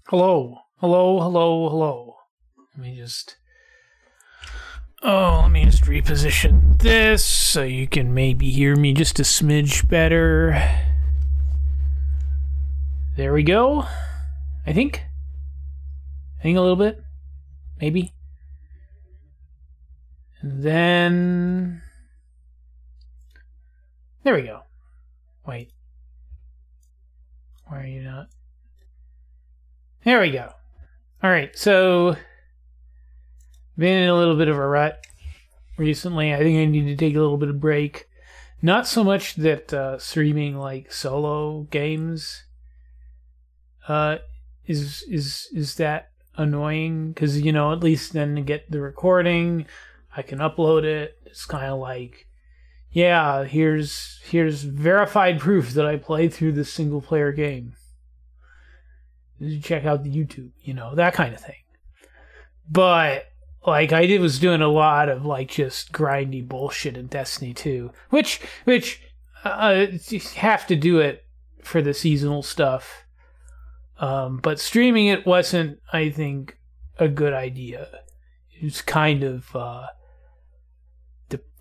Hello, hello, hello, hello. Let me just... let me just reposition this so you can maybe hear me just a smidge better. There we go. I think a little bit. Maybe. And then... There we go. Wait. Why are you not... There we go. Alright, so... Been in a little bit of a rut recently. I think I need to take a little bit of break. Not so much that streaming like solo games is that annoying, because at least then to get the recording, I can upload it. It's kind of like, yeah, here's verified proof that I played through this single player game. Check out the YouTube, that kind of thing. But like was doing a lot of like just grindy bullshit in Destiny 2, which you have to do it for the seasonal stuff. But streaming it wasn't, I think, a good idea. It was kind of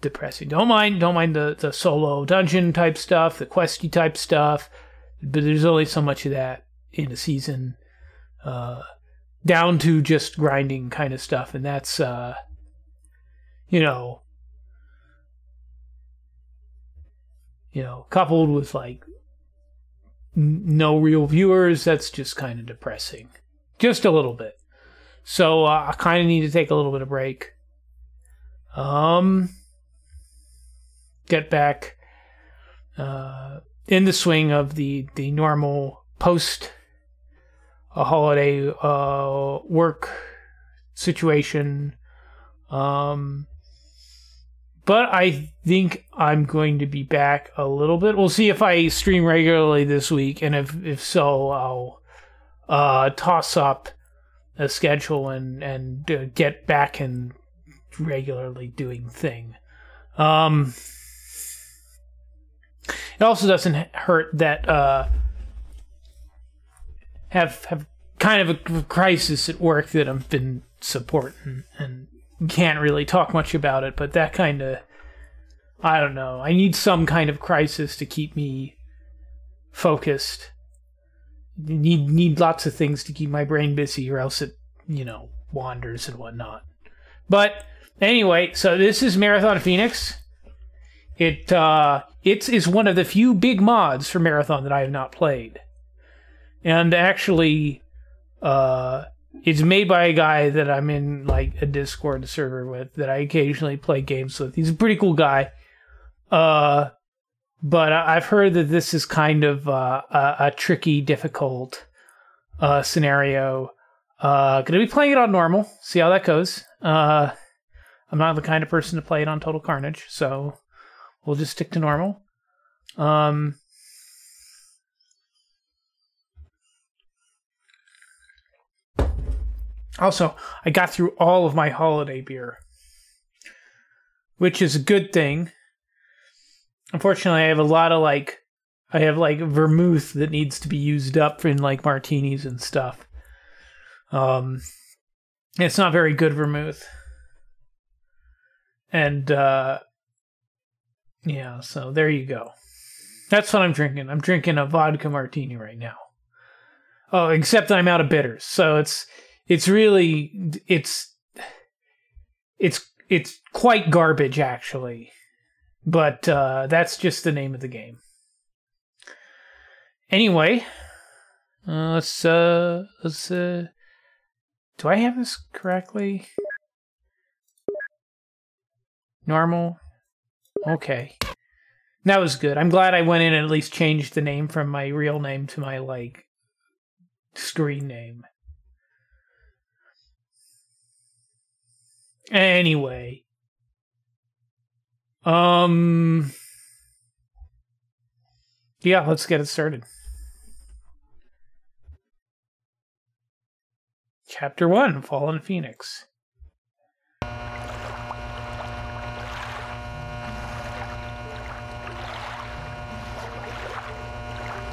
depressing. Don't mind the solo dungeon type stuff, the questy type stuff, but there's only so much of that in a season. Down to just grinding kind of stuff, and that's coupled with like no real viewers, that's just kind of depressing, just a little bit. So I kind of need to take a little bit of break, get back in the swing of the normal post a holiday work situation. But I think I'm going to be back a little bit. We'll see if I stream regularly this week, and if so, I'll toss up a schedule and get back and regularly doing thing. It also doesn't hurt that have kind of a crisis at work that I've been supporting and can't really talk much about it, but that kind of, I don't know, I need some kind of crisis to keep me focused. Need lots of things to keep my brain busy, or else it, wanders and whatnot. But anyway, so this is Marathon Phoenix. It is one of the few big mods for Marathon that I have not played. And actually, it's made by a guy that I'm in like a Discord server with, that I occasionally play games with. He's a pretty cool guy. But I've heard that this is kind of a tricky, difficult scenario. Gonna be playing it on normal. See how that goes. I'm not the kind of person to play it on Total Carnage, so we'll just stick to normal. Also, I got through all of my holiday beer, which is a good thing. Unfortunately, I have a lot of vermouth that needs to be used up in like martinis and stuff. It's not very good vermouth. And yeah, so there you go. That's what I'm drinking. I'm drinking a vodka martini right now. Oh, except I'm out of bitters, so it's quite garbage, actually. But that's just the name of the game. Anyway, let's do I have this correctly? Normal? Okay. That was good. I'm glad I went in and at least changed the name from my real name to my, like, screen name. Anyway. Yeah, let's get it started. Chapter 1, Fallen Phoenix.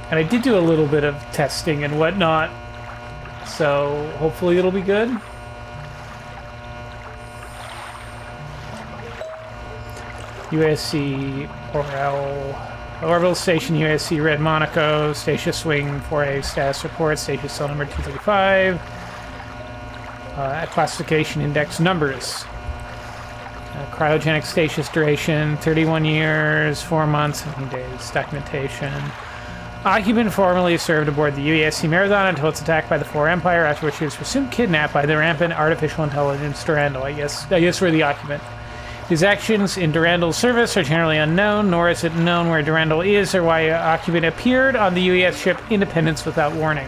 And I did do a little bit of testing and whatnot, So hopefully it'll be good. USC Orbital Station USC Red Monaco, Statia Swing 4A status report, Statia cell number 235, classification index numbers, cryogenic stasis duration 31 years, 4 months, 17 days, documentation. Occupant formerly served aboard the UESC Marathon until its attack by the Four Empire, after which he was presumed kidnapped by the rampant artificial intelligence Durandal. I guess we're the occupant. His actions in Durandal's service are generally unknown, nor is it known where Durandal is or why Occupant appeared on the UES ship Independence without warning.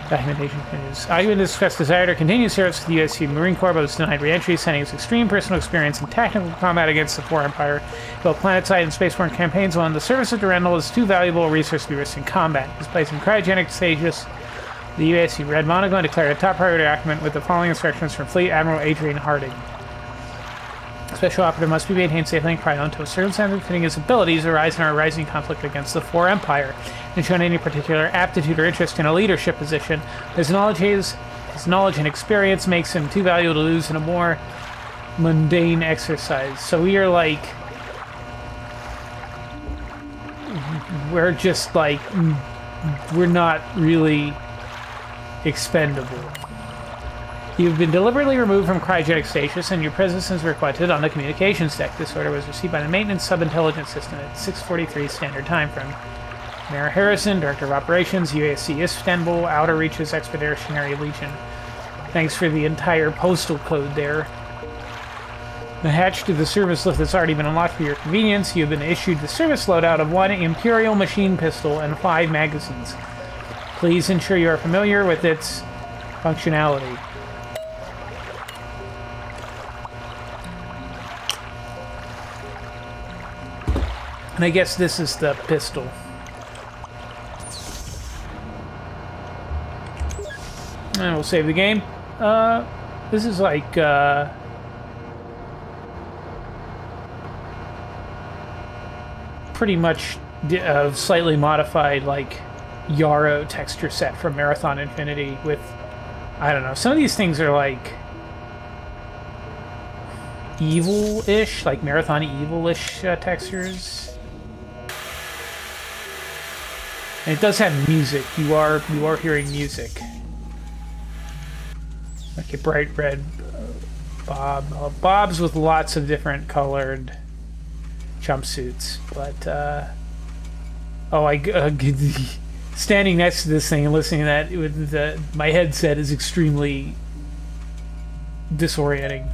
Documentation continues. Occupant expressed desire to continue service with the USC Marine Corps, but was denied re-entry, citing his extreme personal experience in tactical combat against the Four Empire. Both planetside and spaceborne campaigns on the service of Durandal is too valuable a resource to be risked in combat. He was placed in cryogenic stasis, the USC Red Monaco, and declared a top priority document with the following instructions from Fleet Admiral Adrian Harding. Special operative must be maintained safely in cryo until circumstances fitting his abilities arise in our rising conflict against the Four Empire, and shown any particular aptitude or interest in a leadership position. His knowledge and experience makes him too valuable to lose in a more mundane exercise. So we are like... We're just like... We're not really expendable. You've been deliberately removed from cryogenic stasis, and your presence is requested on the communications deck. This order was received by the maintenance sub-intelligence system at 6:43 standard time from Mayor Harrison, Director of Operations, UASC Istanbul, Outer Reaches Expeditionary Legion. Thanks for the entire postal code there. The hatch to the service lift has already been unlocked for your convenience. You have been issued the service loadout of 1 Imperial machine pistol and 5 magazines. Please ensure you are familiar with its functionality. And I guess this is the pistol. And we'll save the game. This is like, pretty much a slightly modified, like, Yarrow texture set from Marathon Infinity with, I don't know, some of these things are like evil-ish, like Marathon evil-ish textures. And it does have music. You are hearing music. Like a bright red bobs with lots of different colored jumpsuits. But standing next to this thing and listening to that with my headset is extremely disorienting.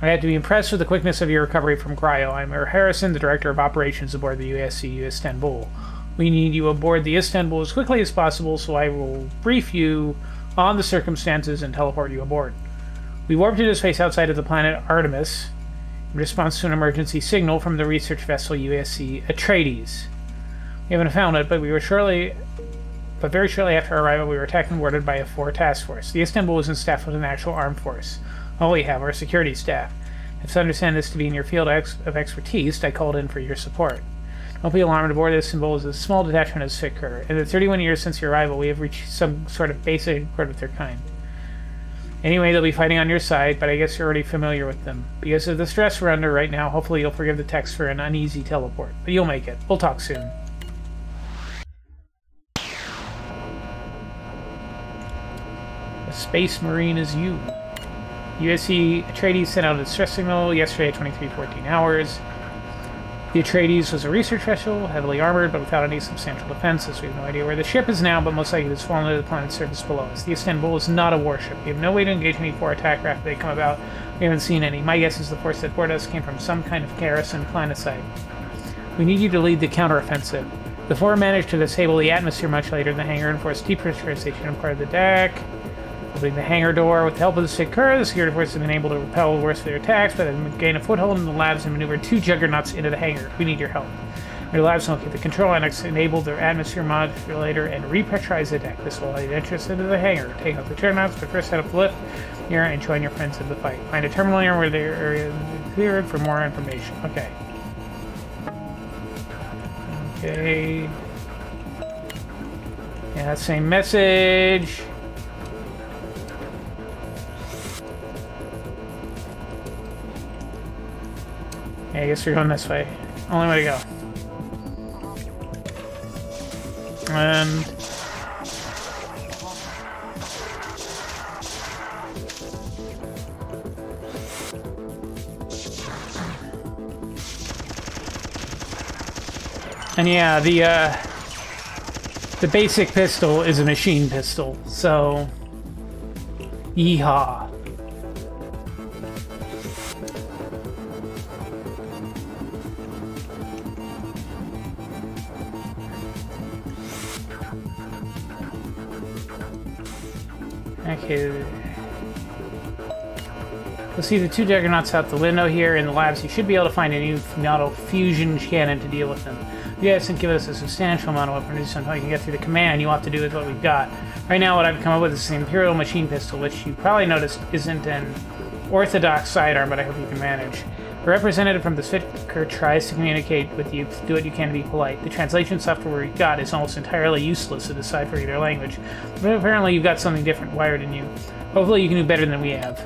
I had to be impressed with the quickness of your recovery from cryo. I'm Mayor Harrison, the Director of Operations aboard the USC Istanbul. We need you aboard the Istanbul as quickly as possible, so I will brief you on the circumstances and teleport you aboard. We warped into space outside of the planet Artemis in response to an emergency signal from the research vessel USC Atreides. We haven't found it, but very shortly after our arrival, we were attacked and warded by a Four task force. The Istanbul isn't staffed with an actual armed force. All we have are security staff. If I understand this to be in your field of expertise, I called in for your support. Don't be alarmed, aboard this Istanbul is a small detachment of Sikher. In the 31 years since your arrival, we have reached some sort of basic accord with their kind. Anyway, they'll be fighting on your side, but I guess you're already familiar with them. Because of the stress we're under right now, hopefully you'll forgive the text for an uneasy teleport. But you'll make it. We'll talk soon. The Space Marine is you. USC Atreides sent out a distress signal yesterday at 23:14 hours. The Atreides was a research vessel, heavily armored, but without any substantial defenses. We have no idea where the ship is now, but most likely it has fallen to the planet's surface below us. The Istanbul is not a warship. We have no way to engage any Four attack craft if they come about. We haven't seen any. My guess is the force that boarded us came from some kind of garrison planetside. We need you to lead the counteroffensive. The Four managed to disable the atmosphere much later in the hangar and forced depressurization on part of the deck. Opening the hangar door with the help of the Sikher, the security forces have been able to repel the worst of their attacks, but have gained a foothold in the labs and maneuvered 2 juggernauts into the hangar. We need your help. Your labs will locate the control annex, enable their atmosphere modulator, and repressurize the deck. This will allow you to enter into the hangar. Take out the juggernauts, but first head up the lift here and join your friends in the fight. Find a terminal area where the area is cleared for more information. Okay. Yeah, same message. Yeah, I guess we're going this way. Only way to go. And... And yeah, the basic pistol is a machine pistol, so... Yeehaw. Okay. You'll see the two Juggernauts out the window here in the labs. You should be able to find a new model fusion cannon to deal with them. You guys can give us a substantial amount of weaponry so you can get through the command. You have to do with what we've got. Right now, what I've come up with is the Imperial Machine Pistol, which you probably noticed isn't an orthodox sidearm, but I hope you can manage. A representative from the Spitker tries to communicate with you. Do what you can to be polite. The translation software we've got is almost entirely useless to decipher either language, but apparently you've got something different wired in you. Hopefully you can do better than we have.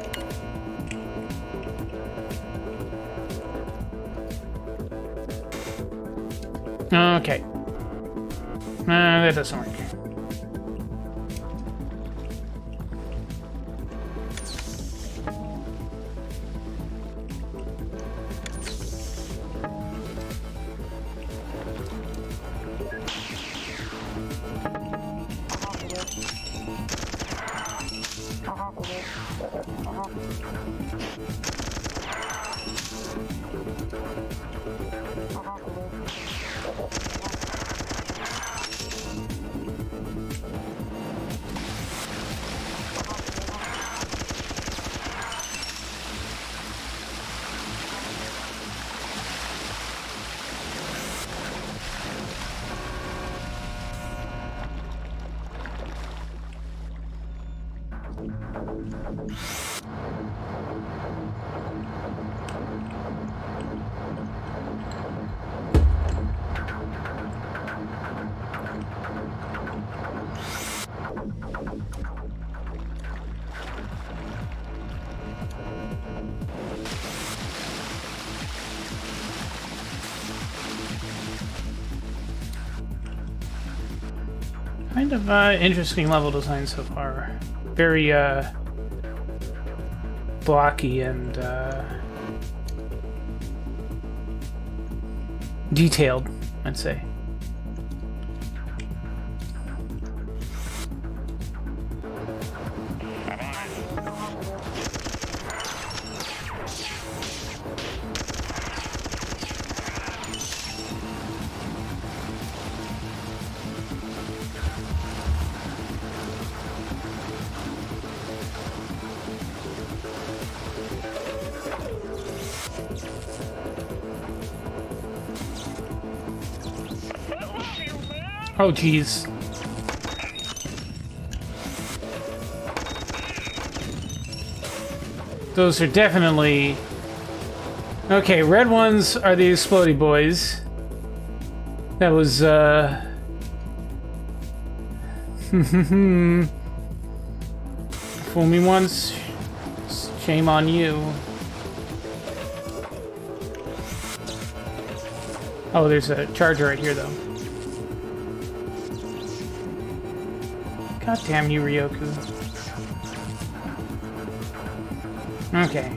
Okay. That doesn't work. Kind of interesting level design so far. Very blocky and detailed, I'd say. Oh, jeez. Those are definitely... Okay, red ones are the explodey boys. That was, Fool me once, shame on you. Oh, there's a charger right here, though. God damn you, Ryoku. Okay.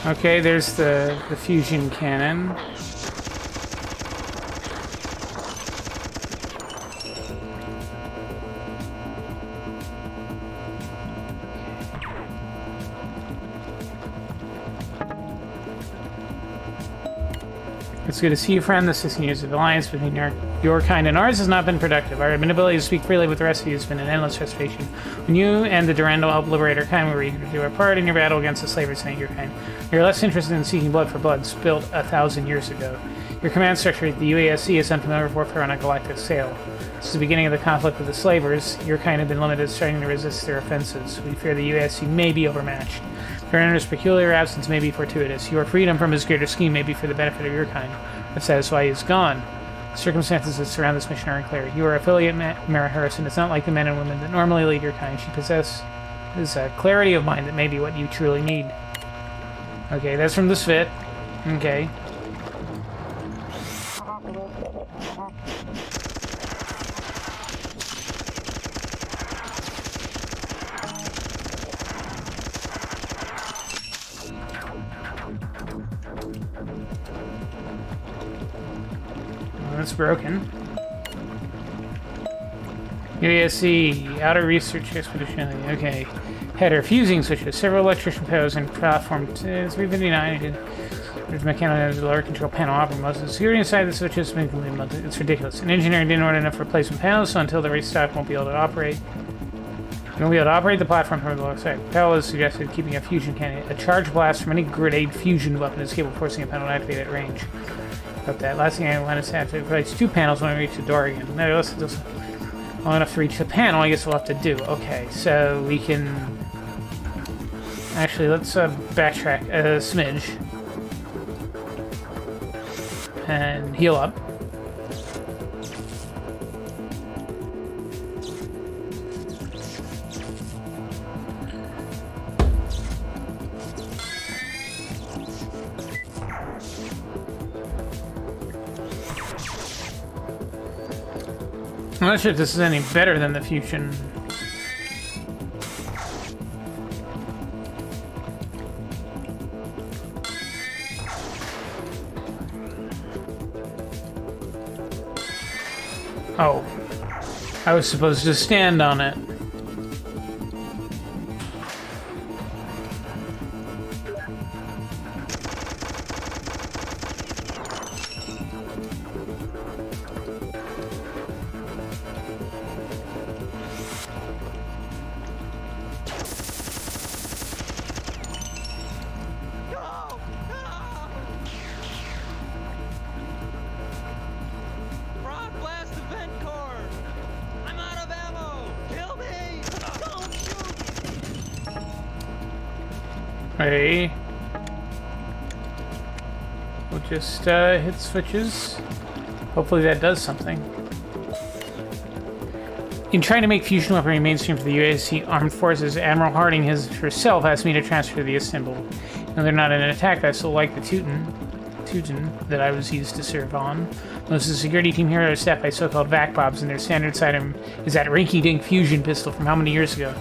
Okay, there's the fusion cannon. It's good to see you, friend. The 16 years of alliance between your kind and ours has not been productive. Our inability to speak freely with the rest of you has been an endless frustration. When you and the Durandal help liberate our kind, we were eager to do our part in your battle against the slavers and your kind. You're less interested in seeking blood for blood spilled 1,000 years ago. Your command structure at the UASC is unfamiliar with warfare on a galactic scale. Since the beginning of the conflict with the slavers, your kind have been limited to starting to resist their offenses. We fear the UASC may be overmatched. Durandar's peculiar absence may be fortuitous. Your freedom from his greater scheme may be for the benefit of your kind. That's why he is gone. The circumstances that surround this mission are unclear. You are affiliate Mara Harrison. It's not like the men and women that normally lead your kind. She possesses a clarity of mind that may be what you truly need. Okay, that's from the Svit. Okay. That's broken. UASC, Outer Research Expedition. Okay. Header, fusing switches, several electrician panels and platform 359. There's mechanical lower control panel operating most of the security inside the switches. It's ridiculous. An engineer didn't order enough replacement panels, so until the restock won't be able to operate. You won't be able to operate the platform from the lower side. Powell has suggested keeping a fusion cannon. A charge blast from any grenade fusion weapon is capable of forcing a panel to activate at range. About that. Last thing I want to have to replace 2 panels when we reach the door again. No, that's long enough to reach the panel. I guess we'll have to do. Okay, so we can actually let's backtrack a smidge and heal up. I'm not sure if this is any better than the fusion. Oh. I was supposed to stand on it. Hey. We'll just hit switches. Hopefully that does something. In trying to make fusion weaponry mainstream for the UASC Armed Forces, Admiral Harding herself asked me to transfer the Istanbul. Now they're not an attack vessel like the Teuton that I was used to serve on. Most of the security team here are staffed by so-called VAC-BOBs, and their standard item is that rinky-dink fusion pistol from how many years ago?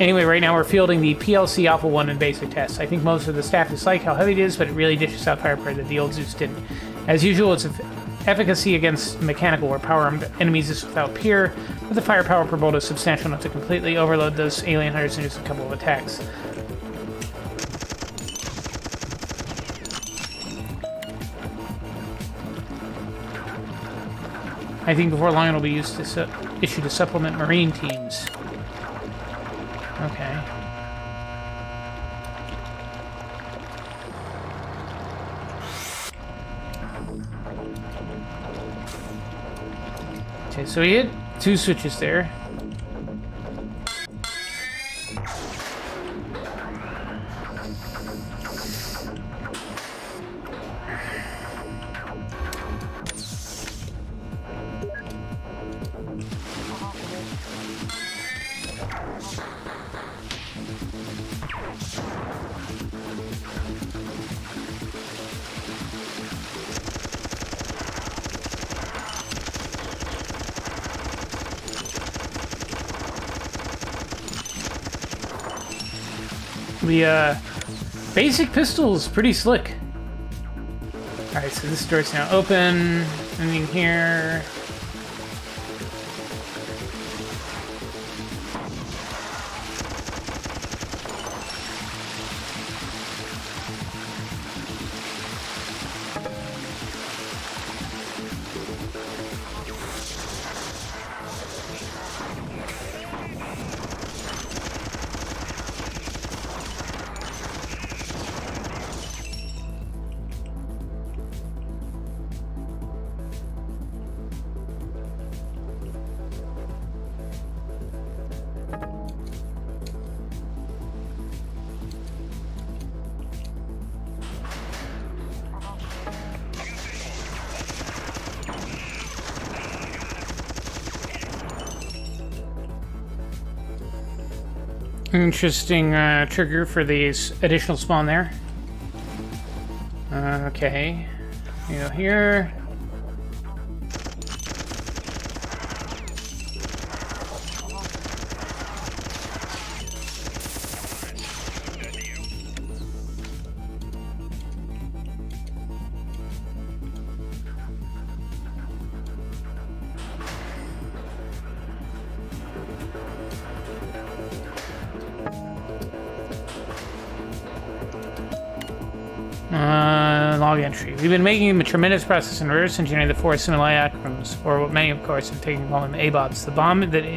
Anyway, right now we're fielding the PLC Alpha 1 in basic tests. I think most of the staff dislike how heavy it is, but it really dishes out firepower that the old Zeus didn't. As usual, its efficacy against mechanical or power-armed enemies is without peer, but the firepower per bolt is substantial enough to completely overload those alien hunters in just a couple of attacks. I think before long it'll be used to issue to supplement Marine teams. Okay. Okay, so we hit 2 switches there. The basic pistol is pretty slick. Alright, so this door's now open. Anything here? Interesting trigger for these additional spawn there. Okay. You go here. Log entry. We've been making a tremendous process in reverse engineering the four simulacrums, or what many, of course, have taken calling them ABOBs. The bomb that the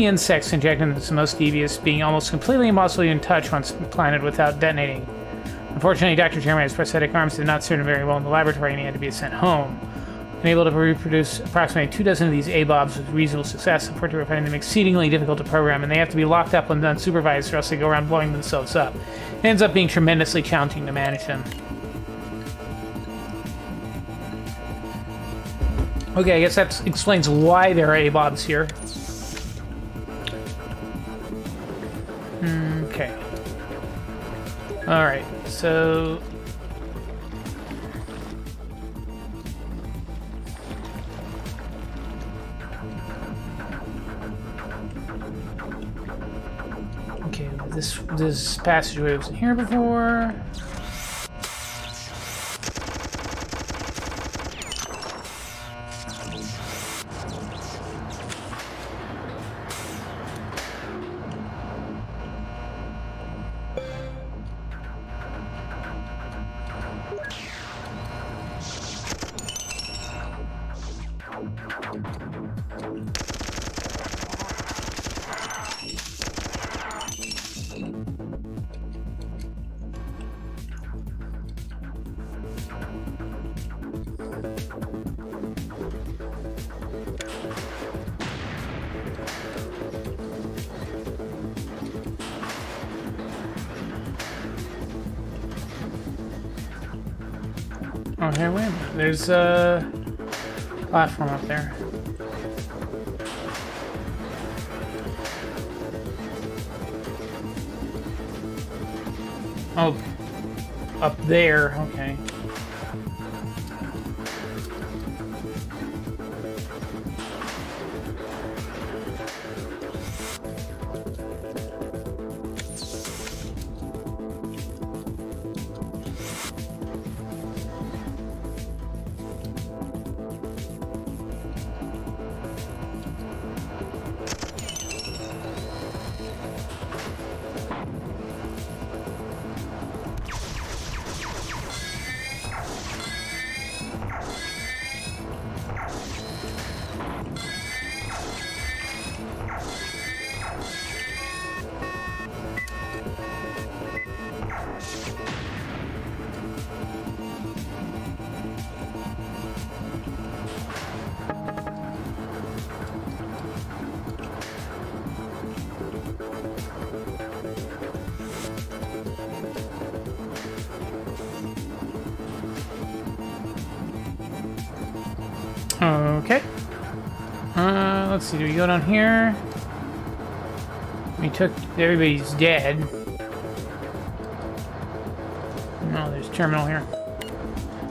insects inject into the most devious, being almost completely impossible to even touch once planted without detonating. Unfortunately, Dr. Jeremiah's prosthetic arms did not serve him very well in the laboratory, and he had to be sent home. Unable to reproduce approximately 24 of these ABOBs with reasonable success, unfortunately, we're finding them exceedingly difficult to program, and they have to be locked up when unsupervised, or else they go around blowing themselves up. It ends up being tremendously challenging to manage them. Okay, I guess that explains why there are ABOBs here. Okay. Alright, so... Okay, this passageway was here before. Okay, wait a minute. There's a platform up there. Oh, up there. Okay. Okay. Let's see, do we go down here? We took... everybody's dead. No, there's a terminal here.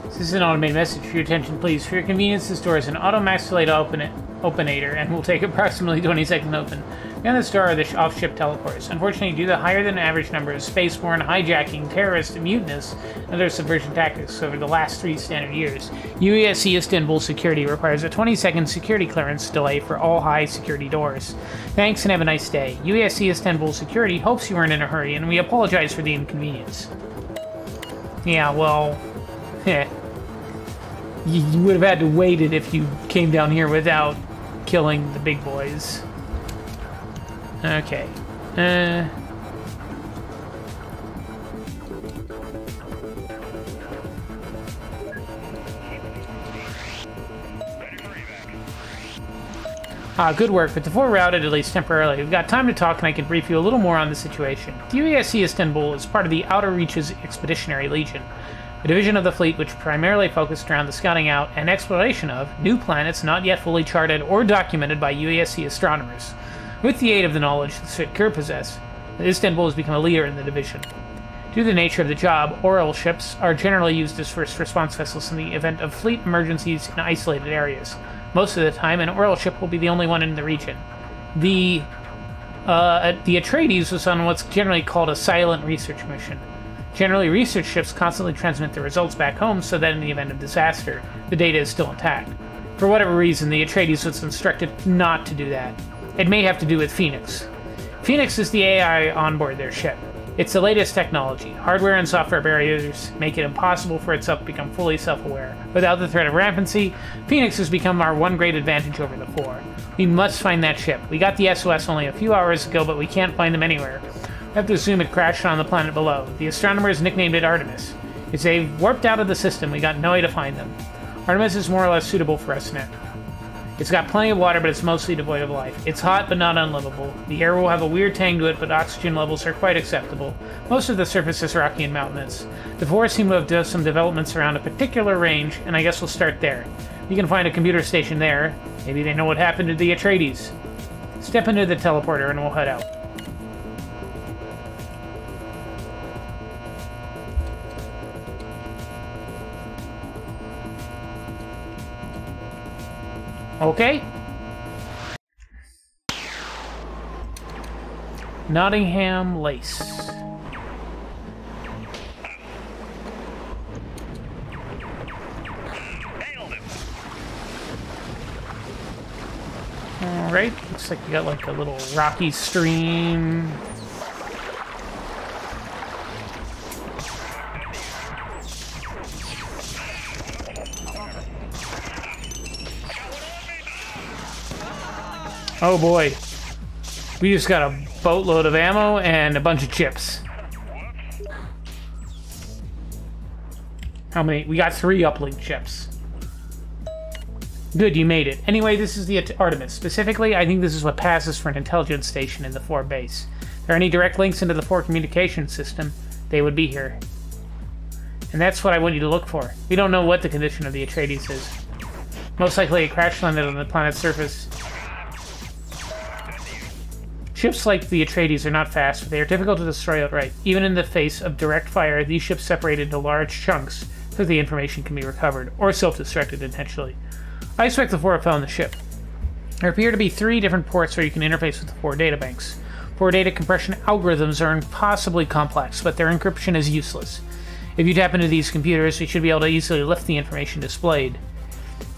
This is an automated message. For your attention, please. For your convenience, this door is an auto-maxillate openator and will take approximately 20 seconds to open. Behind this door are the off-ship teleporters. Unfortunately, due to the higher-than-average number of spaceborne hijacking, terrorist, and mutinists, and other subversion tactics over the last 3 standard years, UASC Istanbul Security requires a 20-second security clearance delay for all high-security doors. Thanks and have a nice day. UASC Istanbul Security hopes you weren't in a hurry, and we apologize for the inconvenience. Yeah, well... You would have had to wait it if you came down here without killing the big boys. Okay. Good work, but the four routed at least temporarily. We've got time to talk and I can brief you a little more on the situation. The UASC Istanbul is part of the Outer Reaches Expeditionary Legion, a division of the fleet which primarily focused around the scouting out and exploration of new planets not yet fully charted or documented by UASC astronomers. With the aid of the knowledge that Sitkur possess, Istanbul has become a leader in the division. Due to the nature of the job, oil ships are generally used as first response vessels in the event of fleet emergencies in isolated areas. Most of the time, an oil ship will be the only one in the region. The Atreides was on what's generally called a silent research mission. Generally, research ships constantly transmit the results back home so that in the event of disaster, the data is still intact. For whatever reason, the Atreides was instructed not to do that. It may have to do with Phoenix. Phoenix is the AI on board their ship. It's the latest technology. Hardware and software barriers make it impossible for itself to become fully self-aware. Without the threat of rampancy, Phoenix has become our one great advantage over the four. We must find that ship. We got the SOS only a few hours ago, but we can't find them anywhere. We have to assume it crashed on the planet below. The astronomers nicknamed it Artemis. If they've warped out of the system, we got no way to find them. Artemis is more or less suitable for us now. It's got plenty of water, but it's mostly devoid of life. It's hot, but not unlivable. The air will have a weird tang to it, but oxygen levels are quite acceptable. Most of the surface is rocky and mountainous. The forest seem to have done some developments around a particular range, and I guess we'll start there. You can find a computer station there. Maybe they know what happened to the Atreides. Step into the teleporter and we'll head out. Okay. Nottingham Lace. Alright, looks like we got like a little rocky stream. Oh boy. We just got a boatload of ammo and a bunch of chips. How many? We got 3 uplink chips. Good, you made it. Anyway, this is the Artemis. Specifically, I think this is what passes for an intelligence station in the 4 base. If there are any direct links into the 4 communication system, they would be here. And that's what I want you to look for. We don't know what the condition of the Atreides is. Most likely it crash landed on the planet's surface. Ships like the Atreides are not fast, but they are difficult to destroy outright. Even in the face of direct fire, these ships separate into large chunks so the information can be recovered, or self-destructed intentionally. I expect the 4 have found the ship. There appear to be 3 different ports where you can interface with the 4 databanks. 4 data compression algorithms are impossibly complex, but their encryption is useless. If you tap into these computers, you should be able to easily lift the information displayed.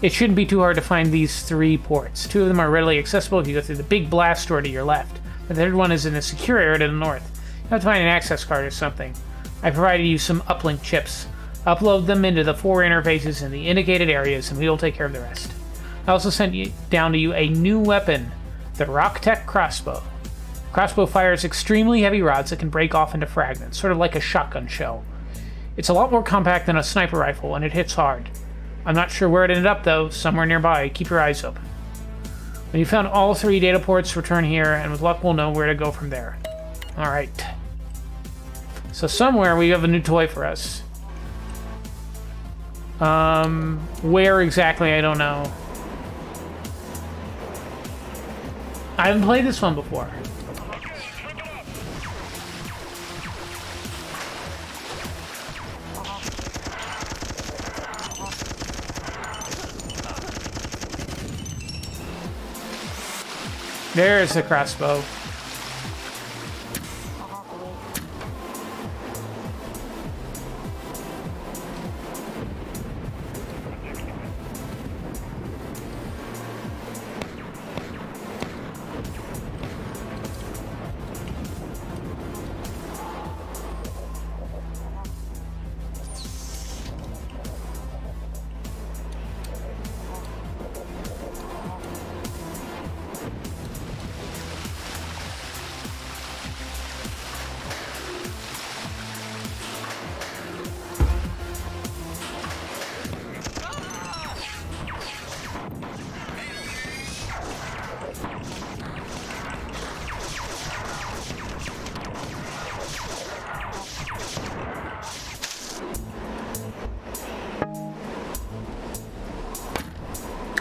It shouldn't be too hard to find these 3 ports. 2 of them are readily accessible if you go through the big blast door to your left. The third one is in a secure area to the north. You have to find an access card or something. I provided you some uplink chips. Upload them into the 4 interfaces in the indicated areas, and we will take care of the rest. I also sent down to you a new weapon, the Rocktech crossbow. Crossbow fires extremely heavy rods that can break off into fragments, sort of like a shotgun shell. It's a lot more compact than a sniper rifle, and it hits hard. I'm not sure where it ended up, though. Somewhere nearby. Keep your eyes open. When you found all 3 data ports, return here, and with luck we'll know where to go from there. Alright. So somewhere we have a new toy for us. Where exactly, I don't know. I haven't played this one before. There's the crossbow.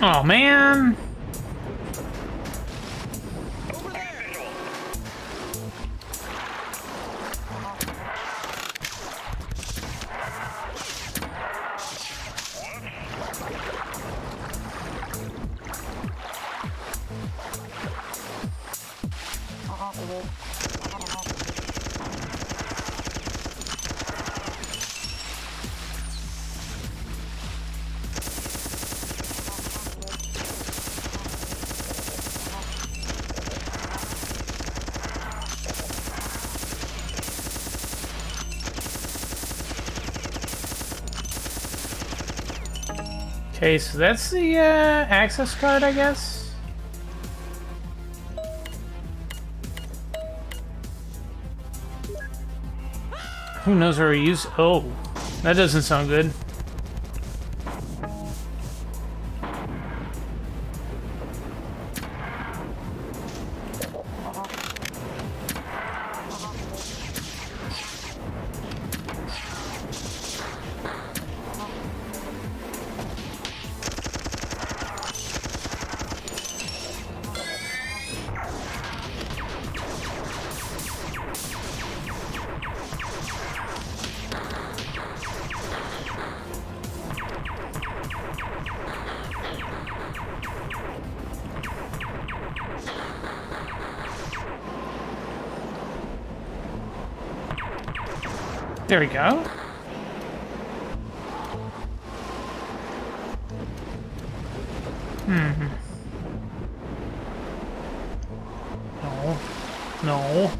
Oh man! Okay, so that's the access card, I guess. Who knows where we use? Oh, that doesn't sound good. There we go. No. No.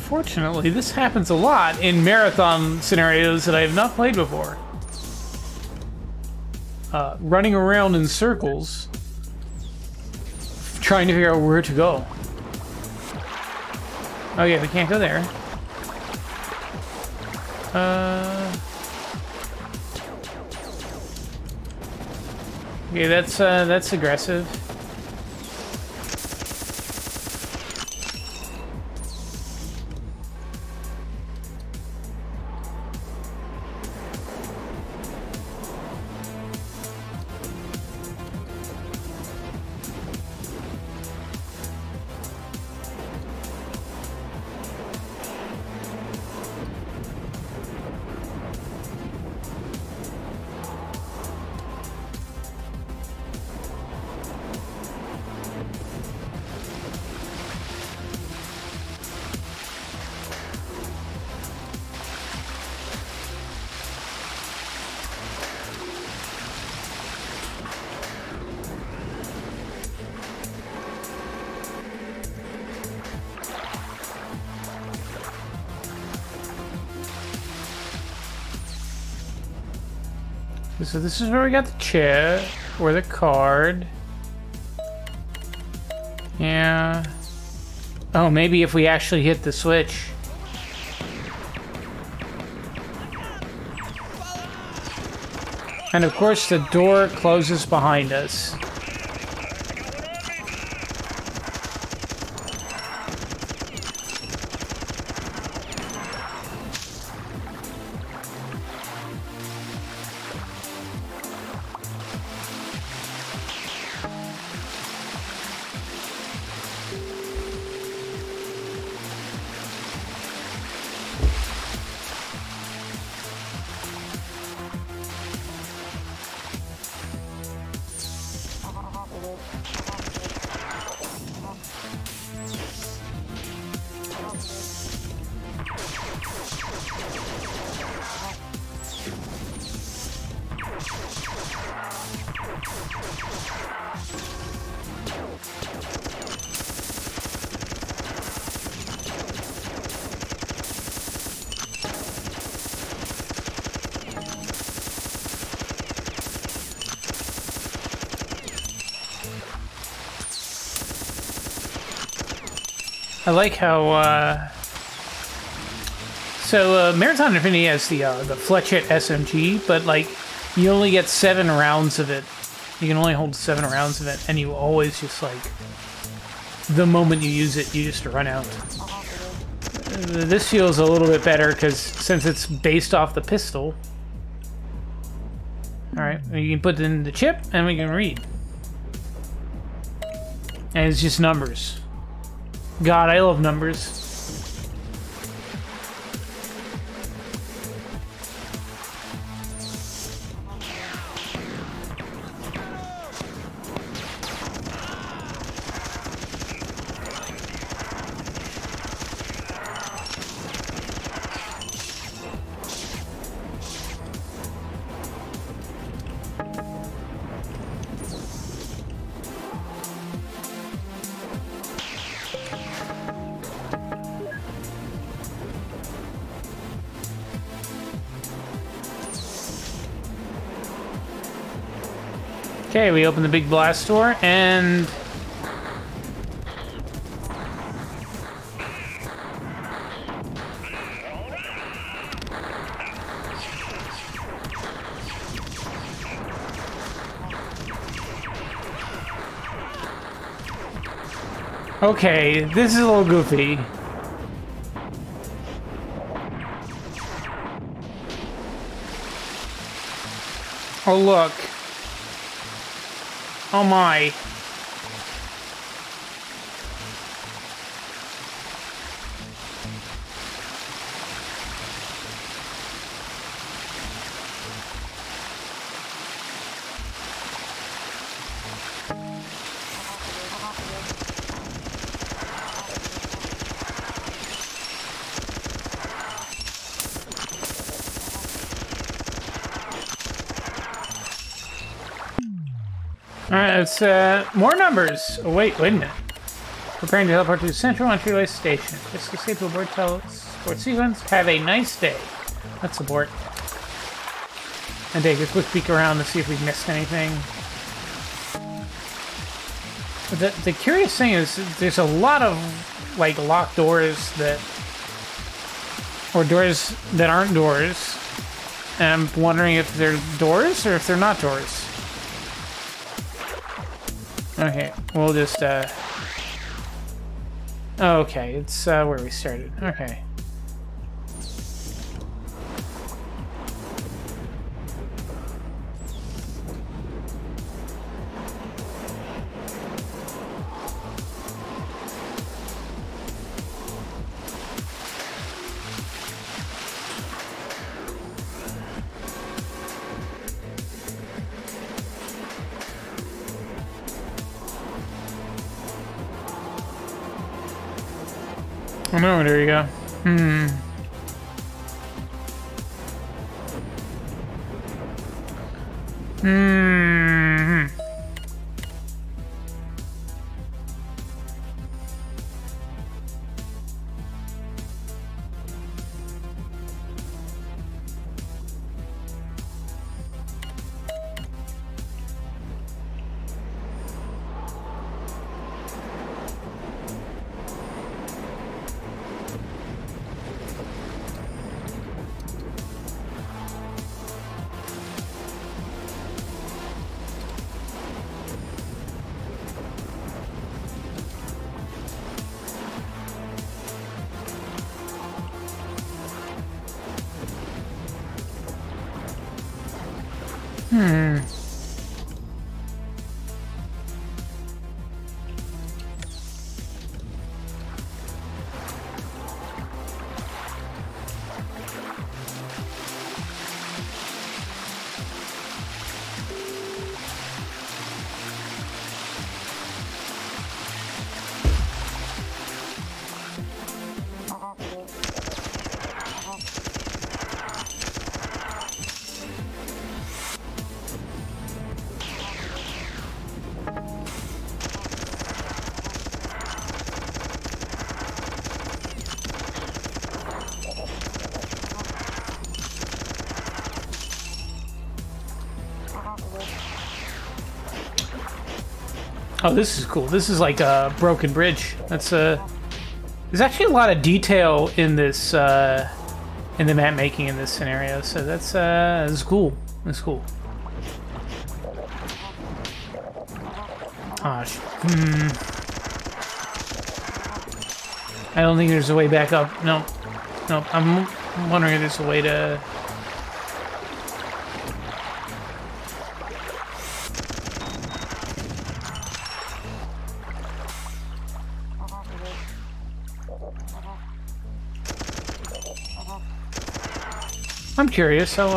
Fortunately, this happens a lot in marathon scenarios that I have not played before. Running around in circles, trying to figure out where to go. Oh yeah, we can't go there. Okay, that's aggressive. So this is where we got the chair, or the card. Yeah. Oh, maybe if we actually hit the switch. And of course the door closes behind us. I like how, Marathon Infinity has the Fletchette SMG, but, like, you only get 7 rounds of it. You can only hold 7 rounds of it, and you always just, like, the moment you use it, you just run out. This feels a little bit better, because since it's based off the pistol. Alright, you can put it in the chip, and we can read. And it's just numbers. God, I love numbers. Okay, we open the big blast door, and... Okay, this is a little goofy. Oh, look. Oh my. Alright, it's more numbers. Oh, wait a minute. Preparing to teleport to the central entryway station. Just escape to abort teleport sequence. Have a nice day. Let's abort. And take a quick peek around to see if we missed anything. The curious thing is, there's a lot of, like, locked doors that... or doors that aren't doors. And I'm wondering if they're doors or if they're not doors. Okay, we'll just, okay, it's, where we started. Okay. Oh no, there you go. Oh, this is cool. This is like a broken bridge. That's a... There's actually a lot of detail in this, in the map making in this scenario, so that's cool. That's cool. Gosh. I don't think there's a way back up. No. Nope. I'm wondering if there's a way to... I'm curious, so,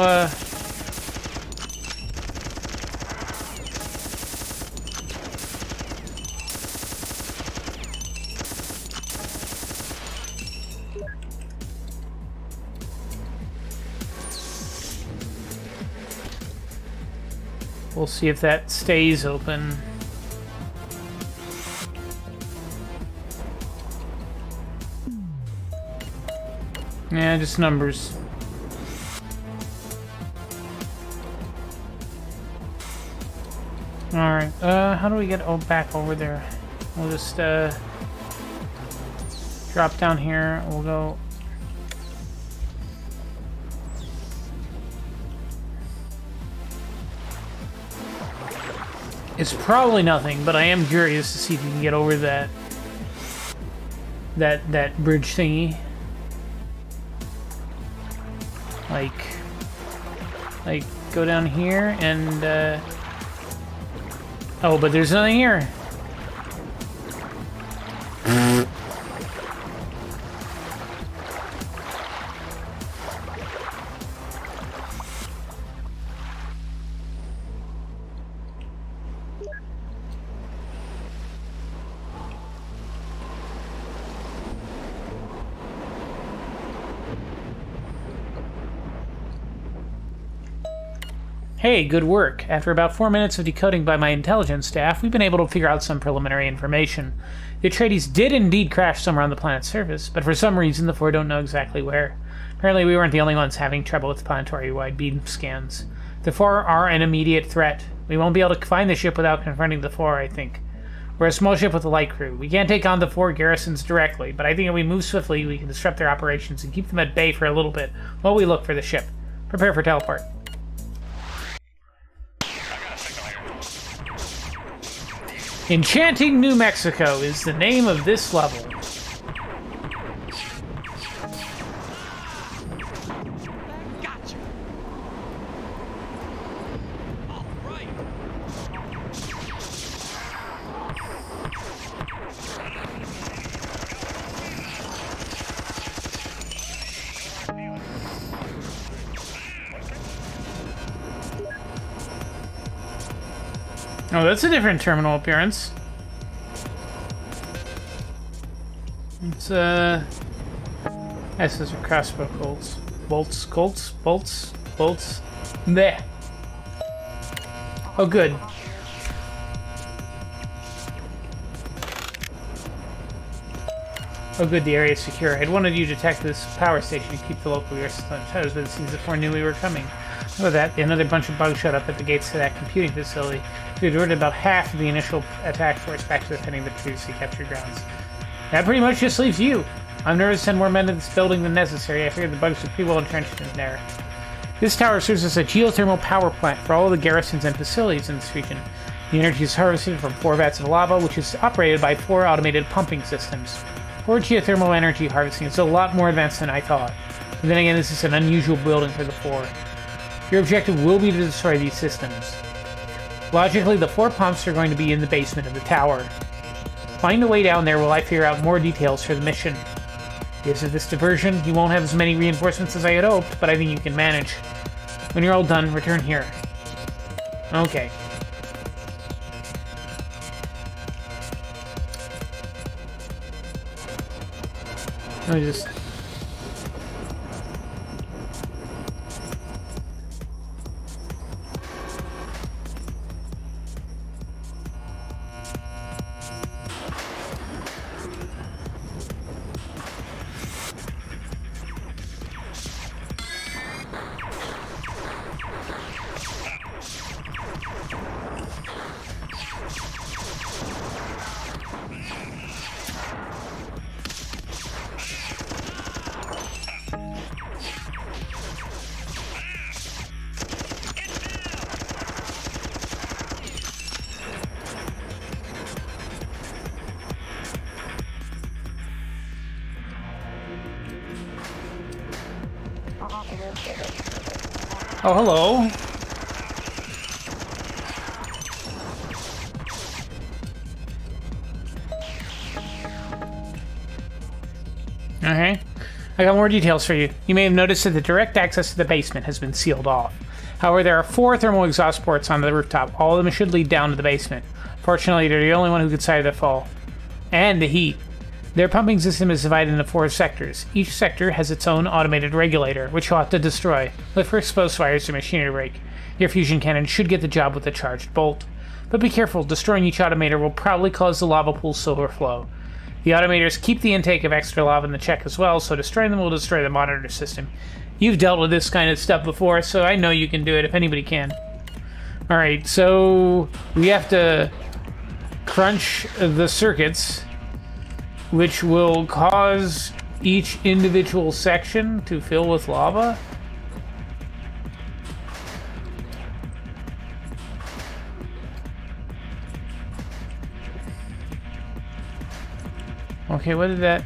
we'll see if that stays open. Yeah, just numbers. Alright, how do we get back over there? We'll just, drop down here. We'll go... It's probably nothing, but I am curious to see if you can get over that bridge thingy. Like go down here and oh, but there's nothing here. Hey, good work. After about 4 minutes of decoding by my intelligence staff, we've been able to figure out some preliminary information. The Atreides did indeed crash somewhere on the planet's surface, but for some reason the four don't know exactly where. Apparently we weren't the only ones having trouble with planetary-wide beam scans. The four are an immediate threat. We won't be able to find the ship without confronting the four, I think. We're a small ship with a light crew. We can't take on the four garrisons directly, but I think if we move swiftly, we can disrupt their operations and keep them at bay for a little bit while we look for the ship. Prepare for teleport. Enchanting New Mexico is the name of this level. Gotcha. All right. Oh, that's a different terminal appearance. It's, S's are crossbow bolts. Bolts. There. Oh, good. Oh, good, the area is secure. I'd wanted you to detect this power station and keep the local air system on toes, but it seems the four knew we were coming. With that, another bunch of bugs showed up at the gates to that computing facility. We diverted about half of the initial attack force back to defending the previously captured grounds. That pretty much just leaves you. I'm nervous to send more men to this building than necessary. I figured the bugs are pretty well entrenched in there. This tower serves as a geothermal power plant for all of the garrisons and facilities in this region. The energy is harvested from 4 vats of lava, which is operated by 4 automated pumping systems. 4 geothermal energy harvesting is a lot more advanced than I thought. But then again, this is an unusual building for the 4. Your objective will be to destroy these systems. Logically, the 4 pumps are going to be in the basement of the tower. Find a way down there while I figure out more details for the mission. Because of this diversion, you won't have as many reinforcements as I had hoped, but I think you can manage. When you're all done, return here. Okay. Let me just... Oh, hello. Okay. I got more details for you. You may have noticed that the direct access to the basement has been sealed off. However, there are 4 thermal exhaust ports on the rooftop. All of them should lead down to the basement. Fortunately, they're the only one who can side the fall. And the heat. Their pumping system is divided into 4 sectors. Each sector has its own automated regulator, which you'll have to destroy. Look for exposed fires to machinery break. Your fusion cannon should get the job with a charged bolt. But be careful, destroying each automator will probably cause the lava pools to overflow. The automators keep the intake of extra lava in the check as well, so destroying them will destroy the monitor system. You've dealt with this kind of stuff before, so I know you can do it if anybody can. Alright, so we have to crunch the circuits, which will cause each individual section to fill with lava. Okay, what did that...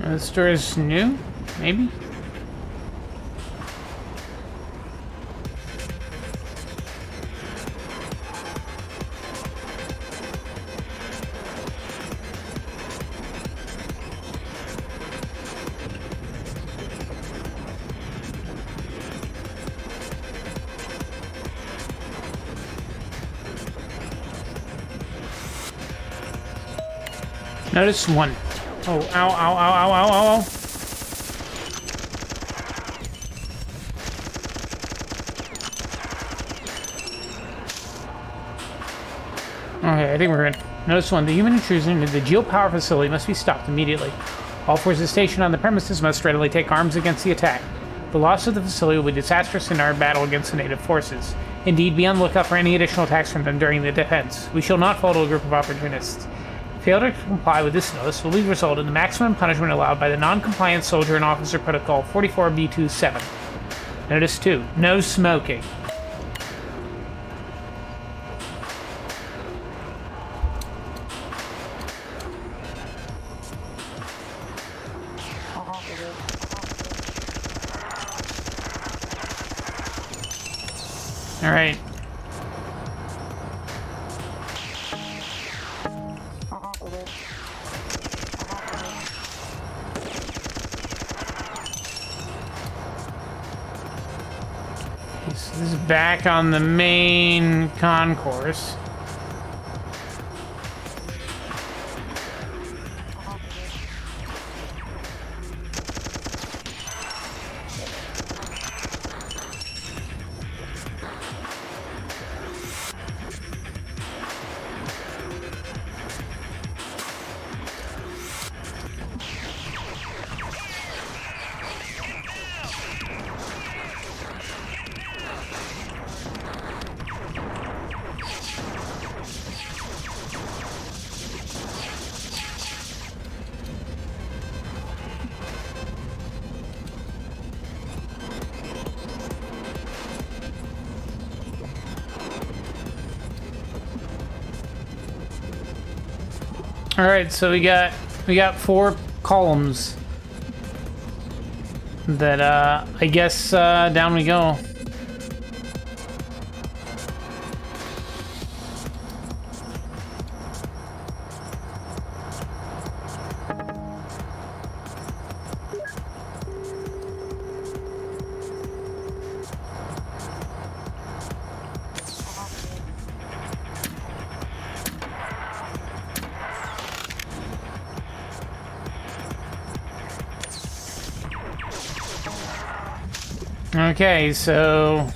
The store is new? Maybe? Notice one. Oh, ow, ow, ow, ow, ow, ow, ow. Okay, I think we're good. Notice one. The human intrusion into the geopower facility must be stopped immediately. All forces stationed on the premises must readily take arms against the attack. The loss of the facility will be disastrous in our battle against the native forces. Indeed, be on the lookout for any additional attacks from them during the defense. We shall not fall to a group of opportunists. Failure to comply with this notice will result in the maximum punishment allowed by the Non-Compliant Soldier and Officer Protocol 44B27. Notice 2. No smoking. Alright. This is back on the main concourse. All right, so we got 4 columns that I guess down we go. Okay, so...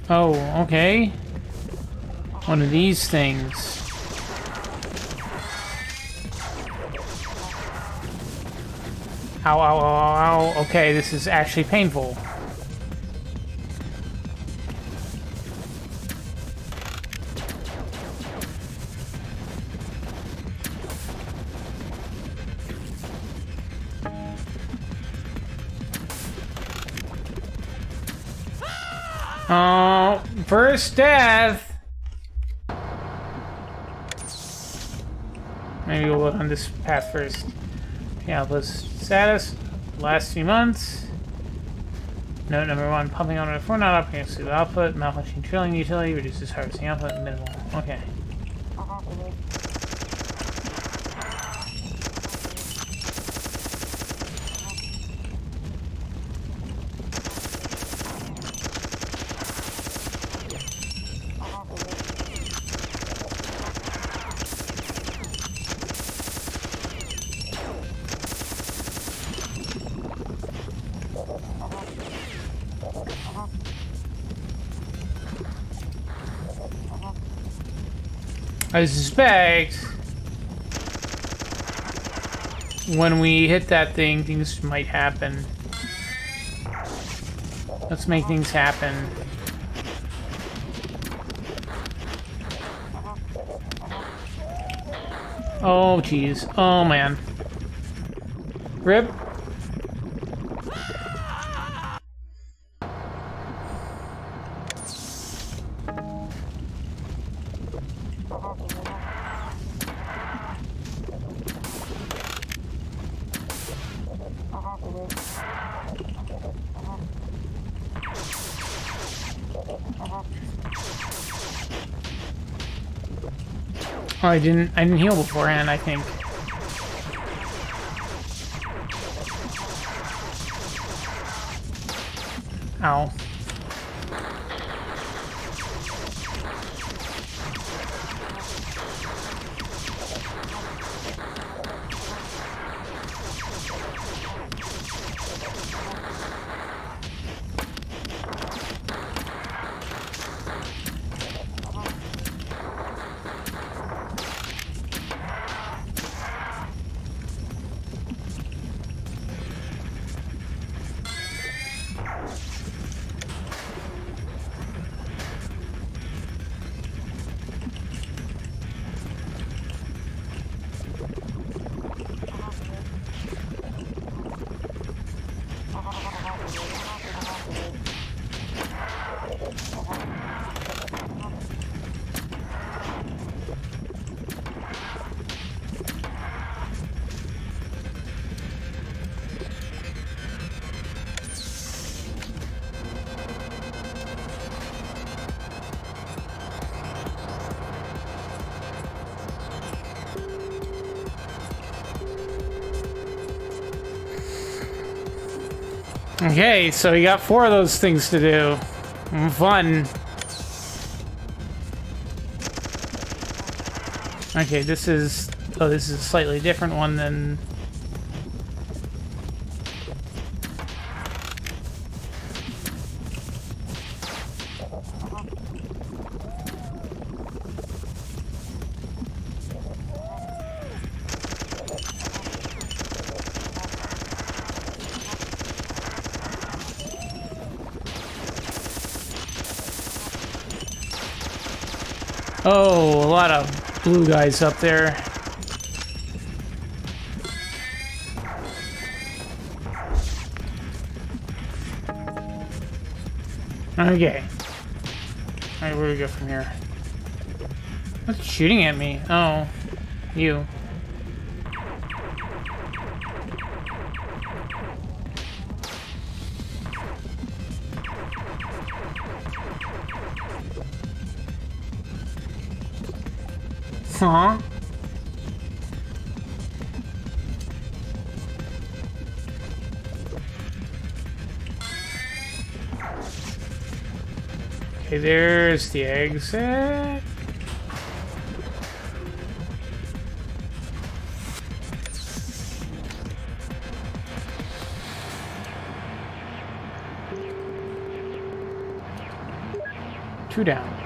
Oh, okay. One of these things. Ow, ow, ow, ow, ow. Okay, this is actually painful. Oh, first death! Maybe we'll look on this path first. Yeah, plus status, last few months. Note number 1, pumping on number 4, not operating at super output. Malfunctioning drilling utility reduces harvesting output minimal. Okay. I suspect when we hit that thing, things might happen. Let's make things happen. Oh, jeez. Oh, man. Rip. Oh, I didn't heal beforehand, I think. Ow. Okay, so we got 4 of those things to do. Fun. Okay, this is... Oh, this is a slightly different one than... Oh, a lot of blue guys up there. Okay. Alright, where do we go from here? What's shooting at me? Oh, you. Huh? Okay, there's the exit. Two down.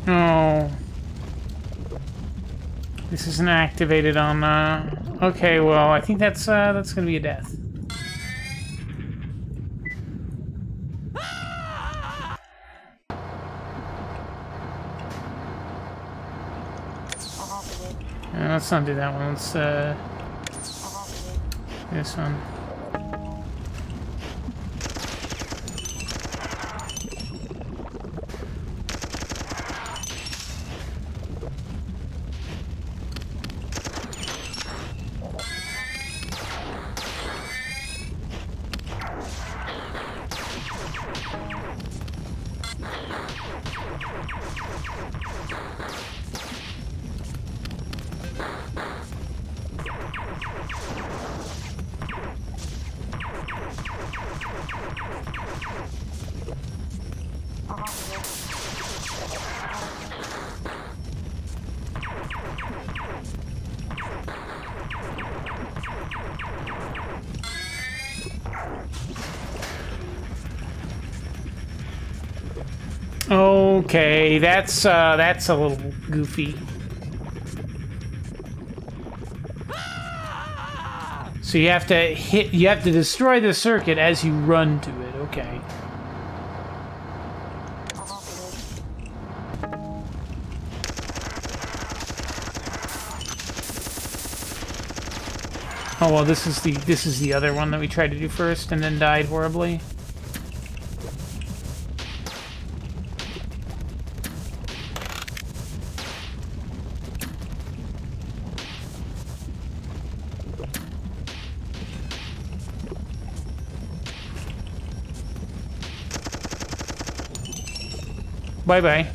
No. This isn't activated on, okay, well, I think that's gonna be a death. Let's not do that one. Let's, this one. Okay, that's a little goofy. So you have to destroy the circuit as you run to it, okay. Oh well, this is the other one that we tried to do first and then died horribly. Bye-bye.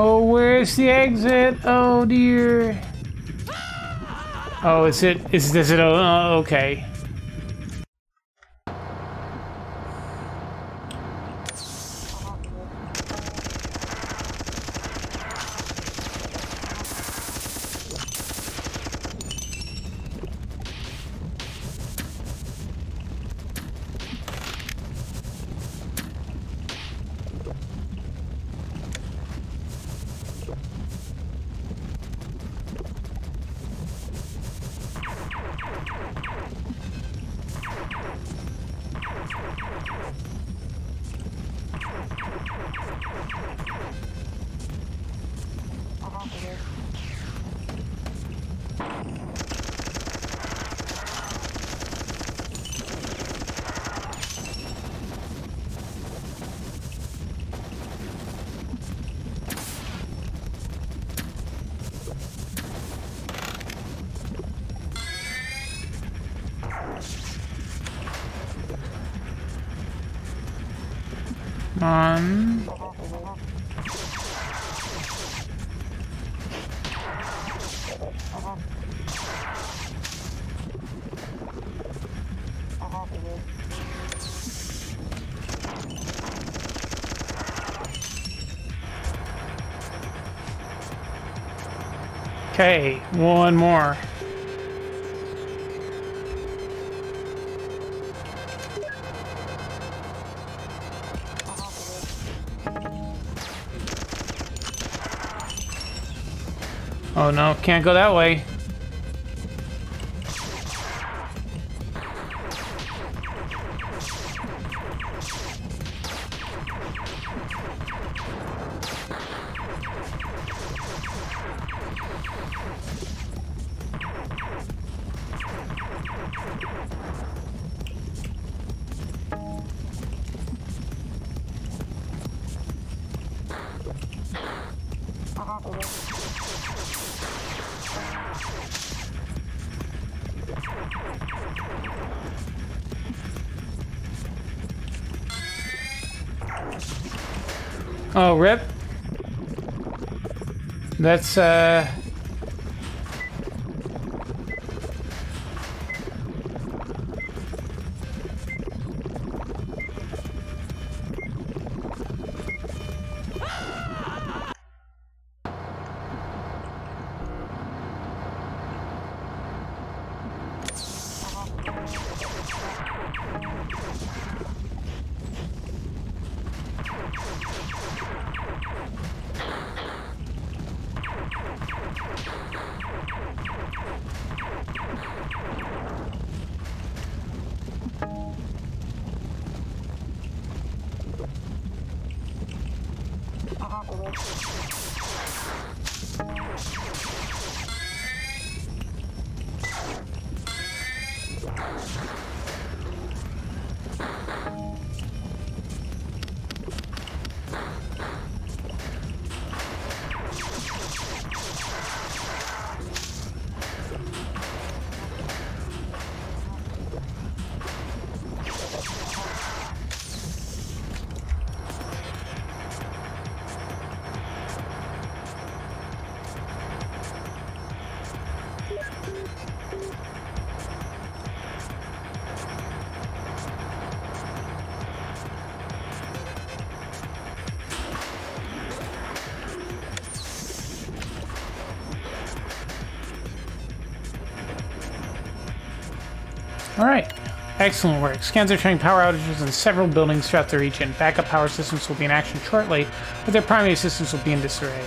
Oh, where's the exit? Oh dear. Oh, is this it? Oh, okay. On. Okay, one more. Oh no, can't go that way. Oh, rip. That's, alright. Excellent work. Scans are showing power outages in several buildings throughout the region. Backup power systems will be in action shortly, but their primary systems will be in disarray.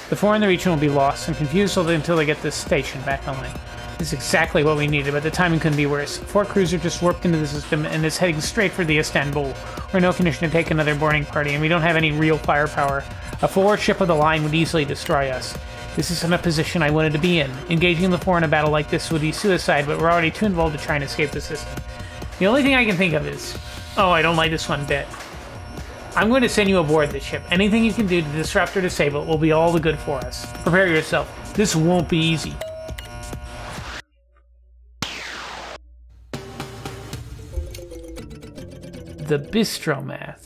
The four in the region will be lost and confused until they get this station back online. This is exactly what we needed, but the timing couldn't be worse. A Fort cruiser just warped into the system and is heading straight for the Istanbul. We're in no condition to take another boarding party, and we don't have any real firepower. A forward ship of the line would easily destroy us. This isn't a position I wanted to be in. Engaging the four in a battle like this would be suicide, but we're already too involved to try and escape the system. The only thing I can think of is... Oh, I don't like this one bit. I'm going to send you aboard this ship. Anything you can do to disrupt or disable it will be all the good for us. Prepare yourself. This won't be easy. The Bistromath.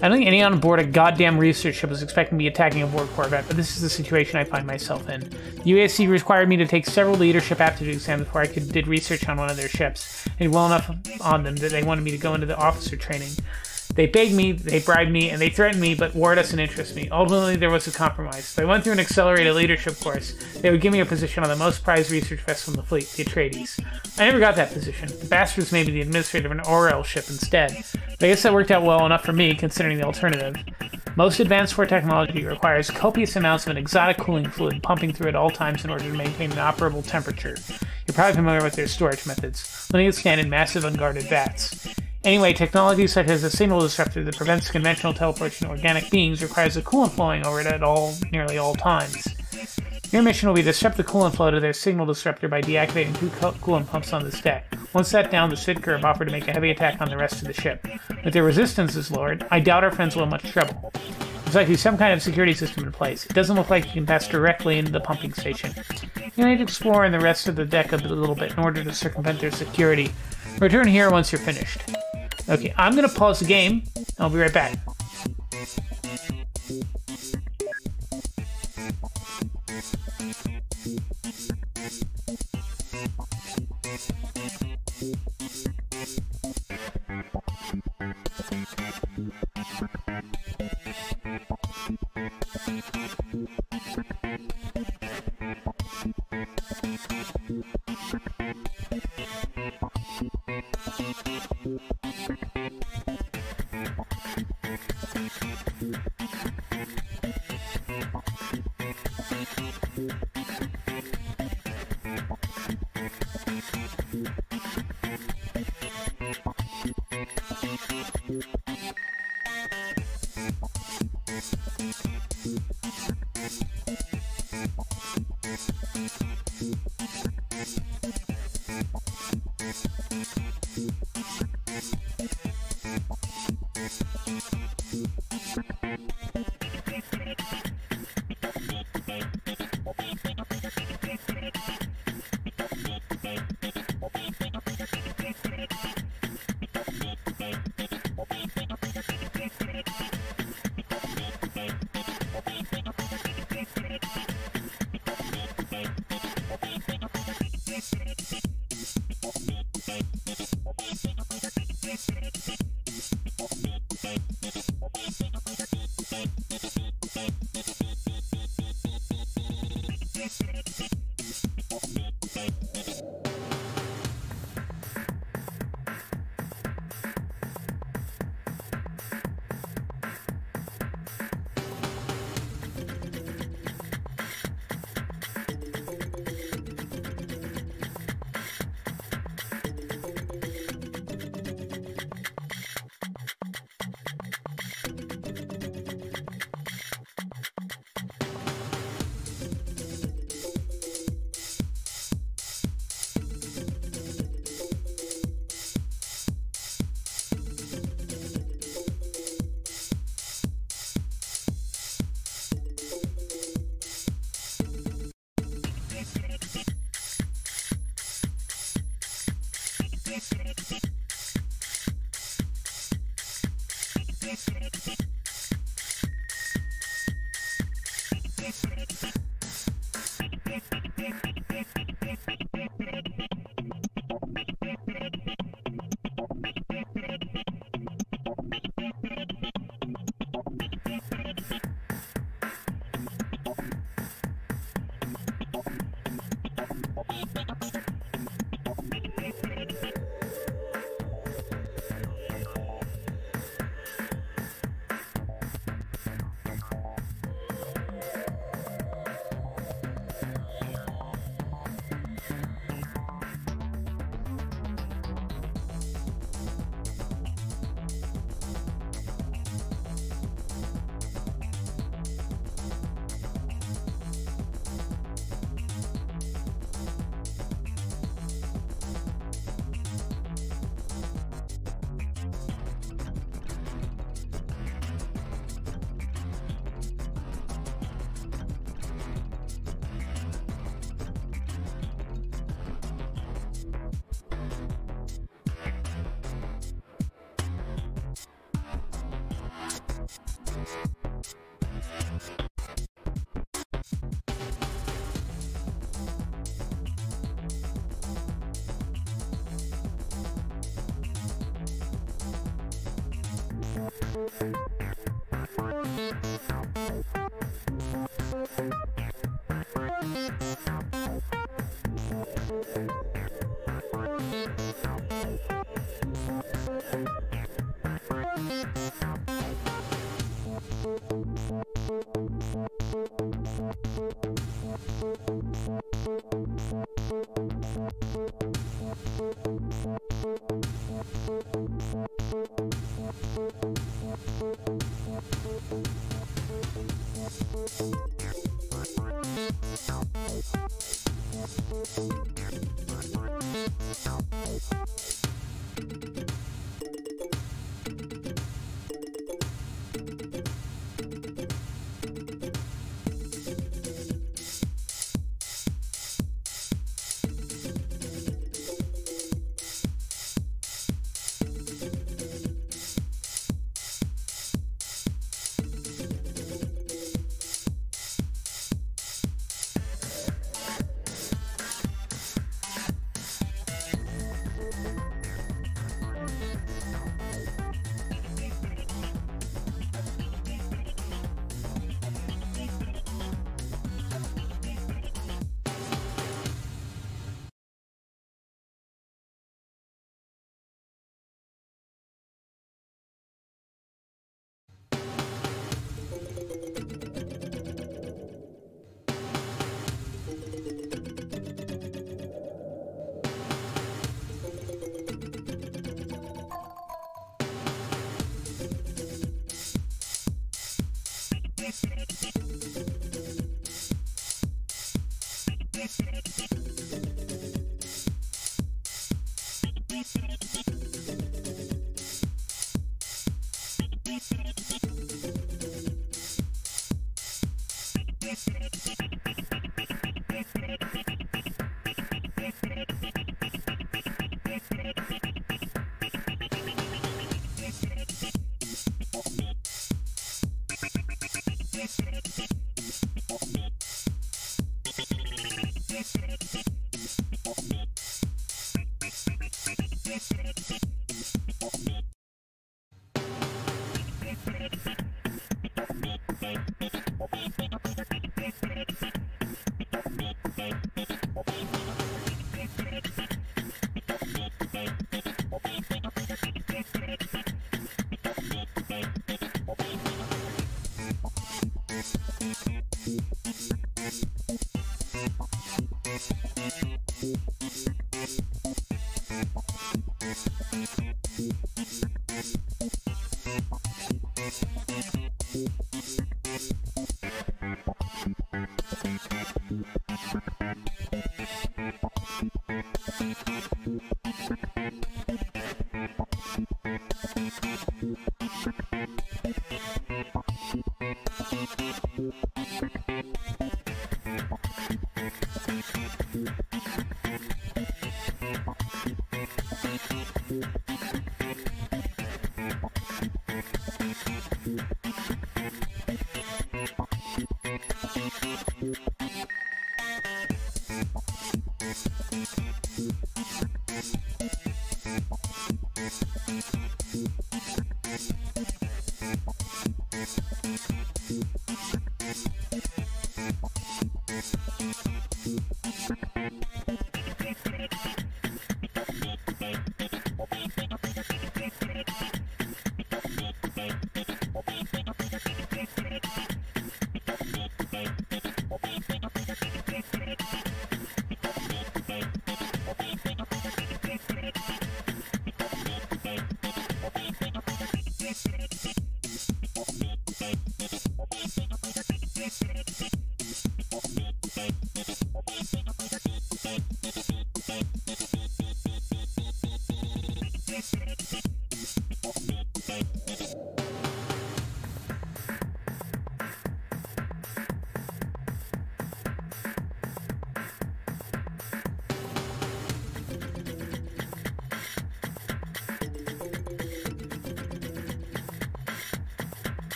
I don't think anyone on board a goddamn research ship was expecting to be attacking a Borg Corvette, but this is the situation I find myself in. The UASC required me to take several leadership aptitude exams before I did research on one of their ships. I did well enough on them that they wanted me to go into the officer training. They begged me, they bribed me, and they threatened me, but war doesn't interest me. Ultimately, there was a compromise. So I went through an accelerated leadership course. They would give me a position on the most prized research vessel in the fleet, the Atreides. I never got that position. The bastards made me the administrator of an Orel ship instead. But I guess that worked out well enough for me, considering the alternative. Most advanced war technology requires copious amounts of an exotic cooling fluid pumping through at all times in order to maintain an operable temperature. You're probably familiar with their storage methods, letting it stand in massive unguarded vats. Anyway, technology such as a signal disruptor that prevents conventional teleportation of organic beings requires the coolant flowing over it at nearly all times. Your mission will be to disrupt the coolant flow to their signal disruptor by deactivating 2 coolant pumps on this deck. Once set down, the Sid curve offered to make a heavy attack on the rest of the ship. With their resistance is lowered, I doubt our friends will have much trouble. There's likely some kind of security system in place. It doesn't look like you can pass directly into the pumping station. You need to explore in the rest of the deck a little bit in order to circumvent their security. Return here once you're finished. Okay, I'm gonna pause the game. I'll be right back.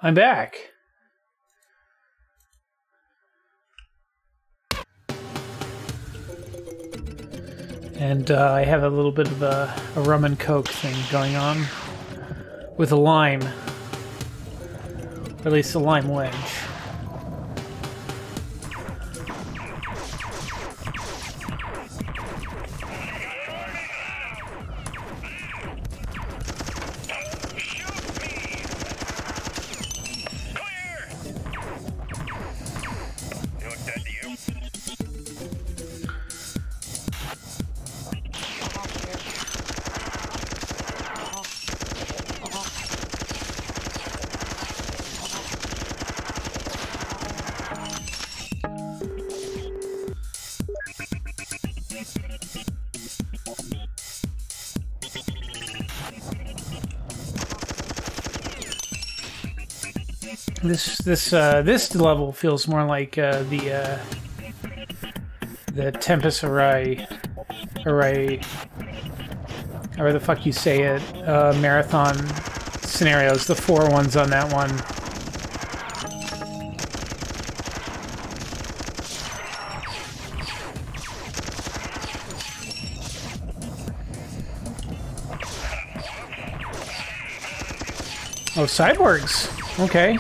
I'm back. And I have a little bit of a rum and coke thing going on with a lime. Or at least a lime wedge. This level feels more like the Tempest Array, however the fuck you say it, marathon scenarios. The 4 ones on that one. Oh, cyborgs. Okay.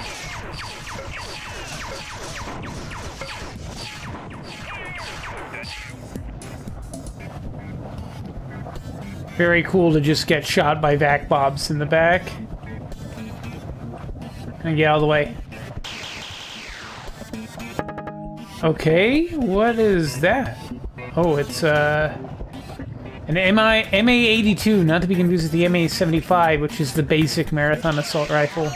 Very cool to just get shot by vac bobs in the back. And get out of the way. Okay, what is that? Oh, it's an MA-82, not to be confused with the MA-75, which is the basic marathon assault rifle.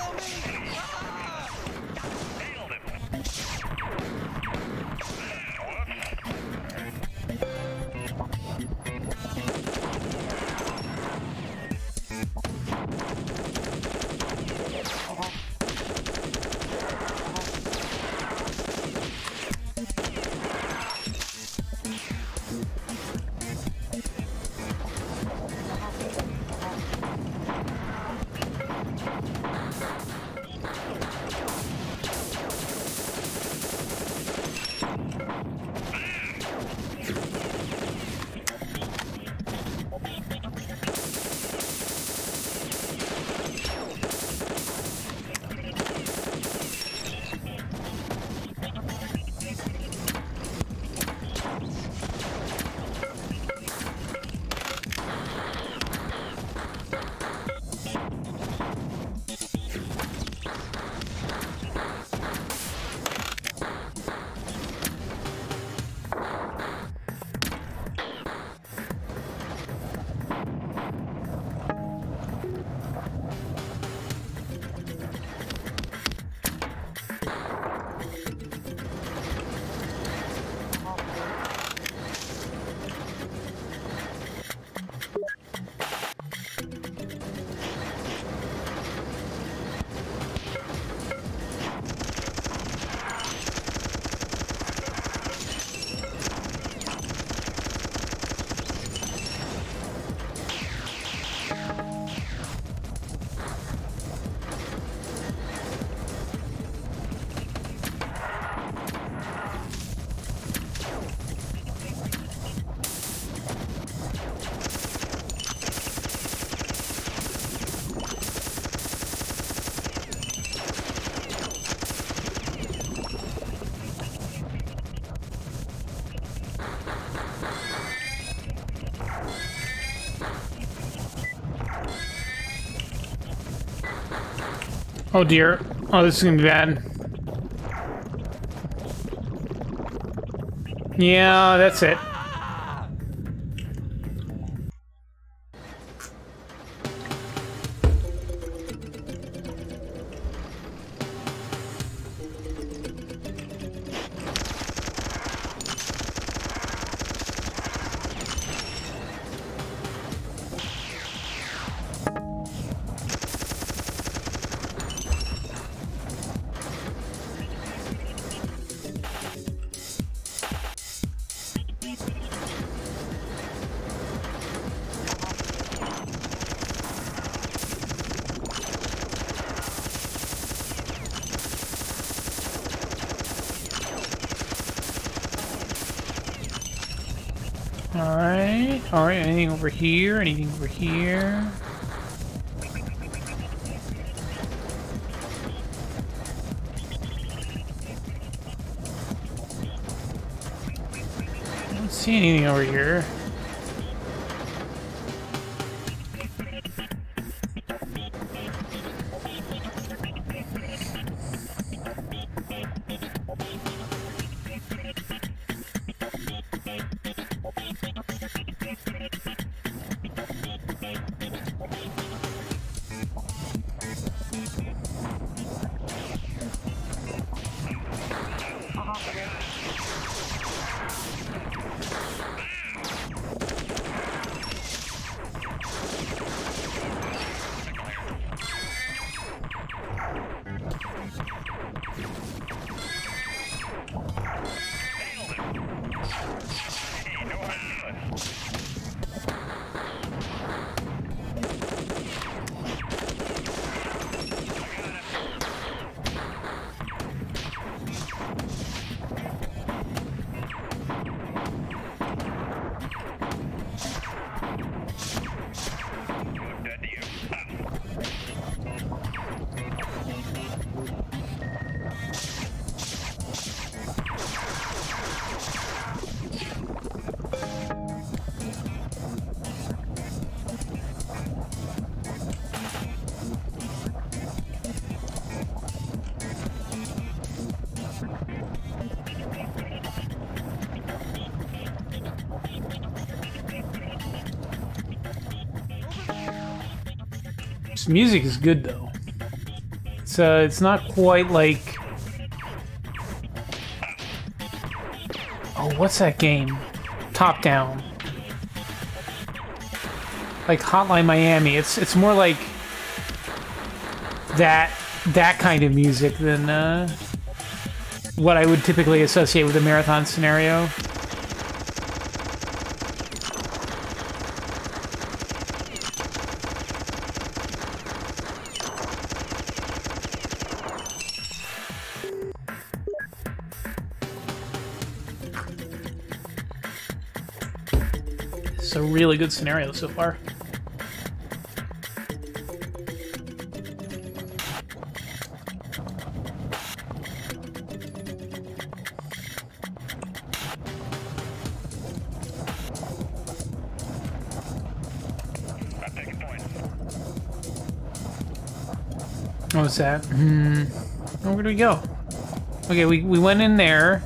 Oh dear. Oh, this is gonna be bad. Yeah, that's it. Alright, anything over here? Anything over here? I don't see anything over here. This music is good though. It's not quite like... Oh, what's that game? Top Down. Like Hotline Miami. It's more like that kind of music than what I would typically associate with a marathon scenario. It's a really good scenario so far. What was that? Oh, where do we go? Okay, we went in there.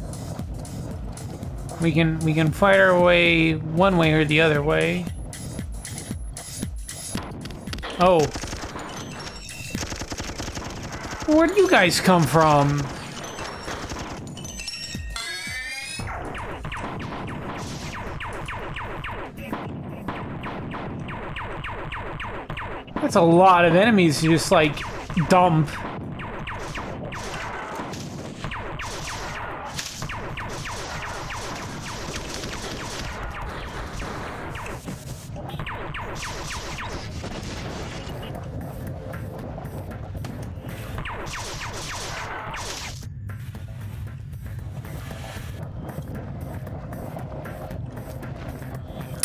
We can fight our way one way or the other way. Oh. Where'd you guys come from? That's a lot of enemies to just like dump.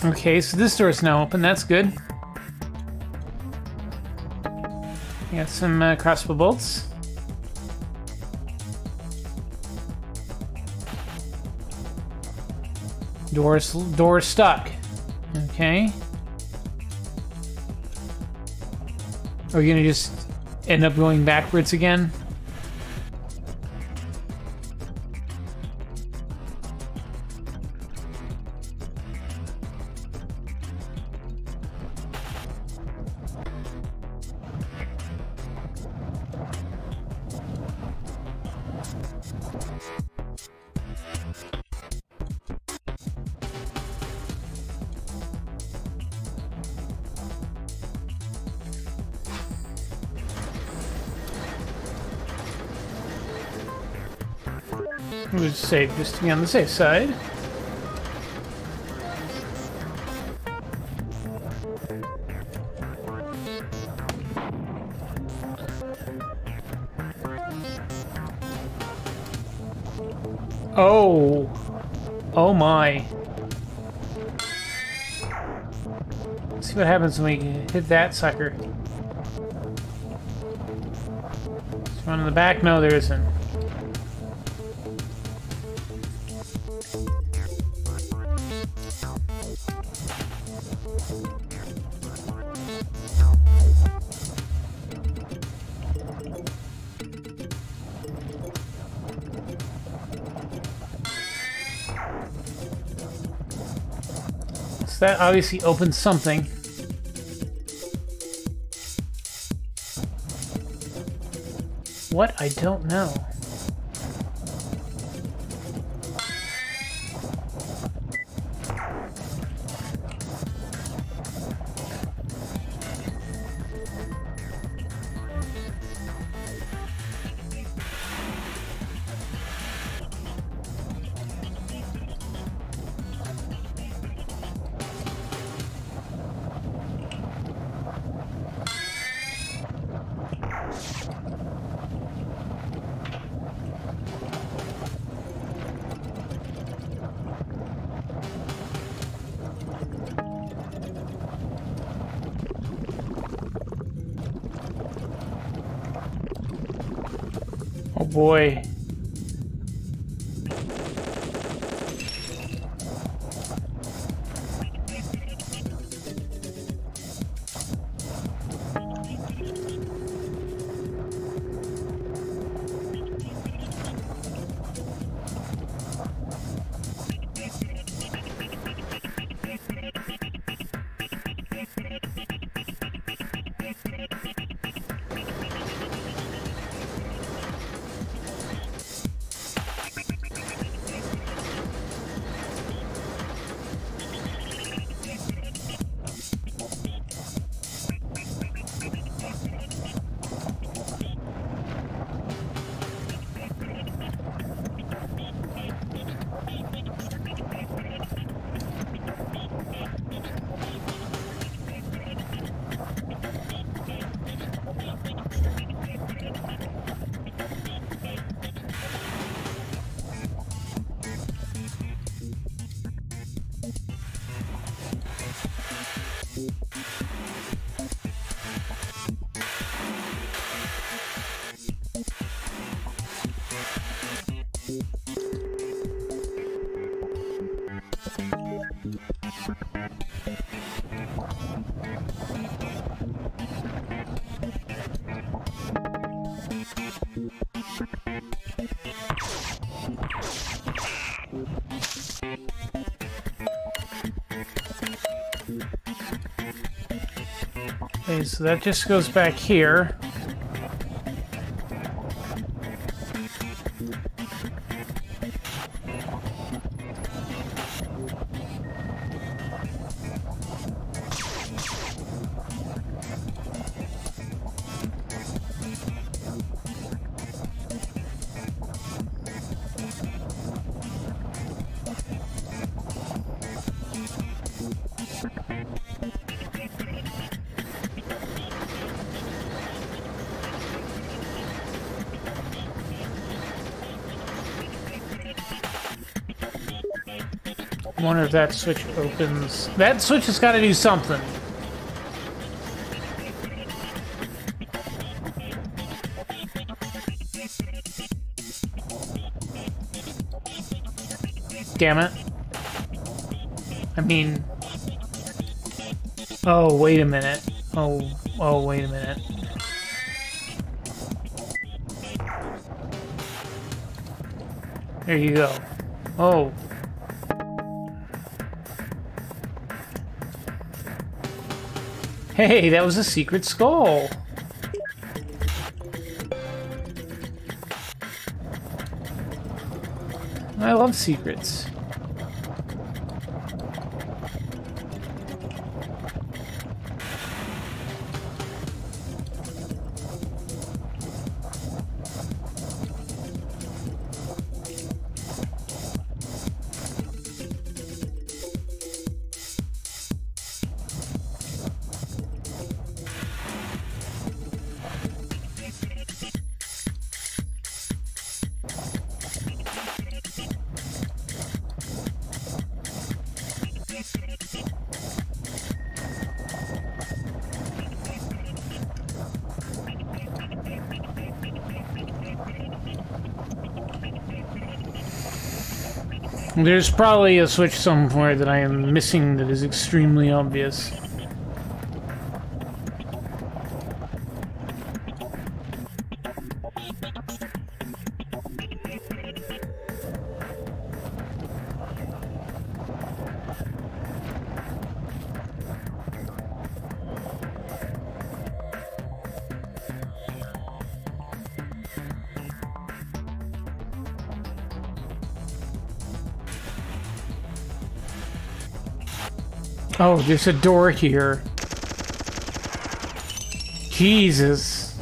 Okay, so this door's now open. That's good. Got some crossbow bolts. Door's stuck. Okay. Are you gonna just end up going backwards again. We'll just save just to be on the safe side. Oh. Oh my. Let's see what happens when we hit that sucker. There's one in the back? No, there isn't. So that obviously opens something. What? I don't know. Oh boy. Okay, so that just goes back here. I wonder if that switch opens. That switch has got to do something. Damn it. I mean... Oh, wait a minute. Oh, wait a minute. There you go. Oh. Hey, that was a secret skull. I love secrets. There's probably a switch somewhere that I am missing that is extremely obvious. Oh, there's a door here. Jesus.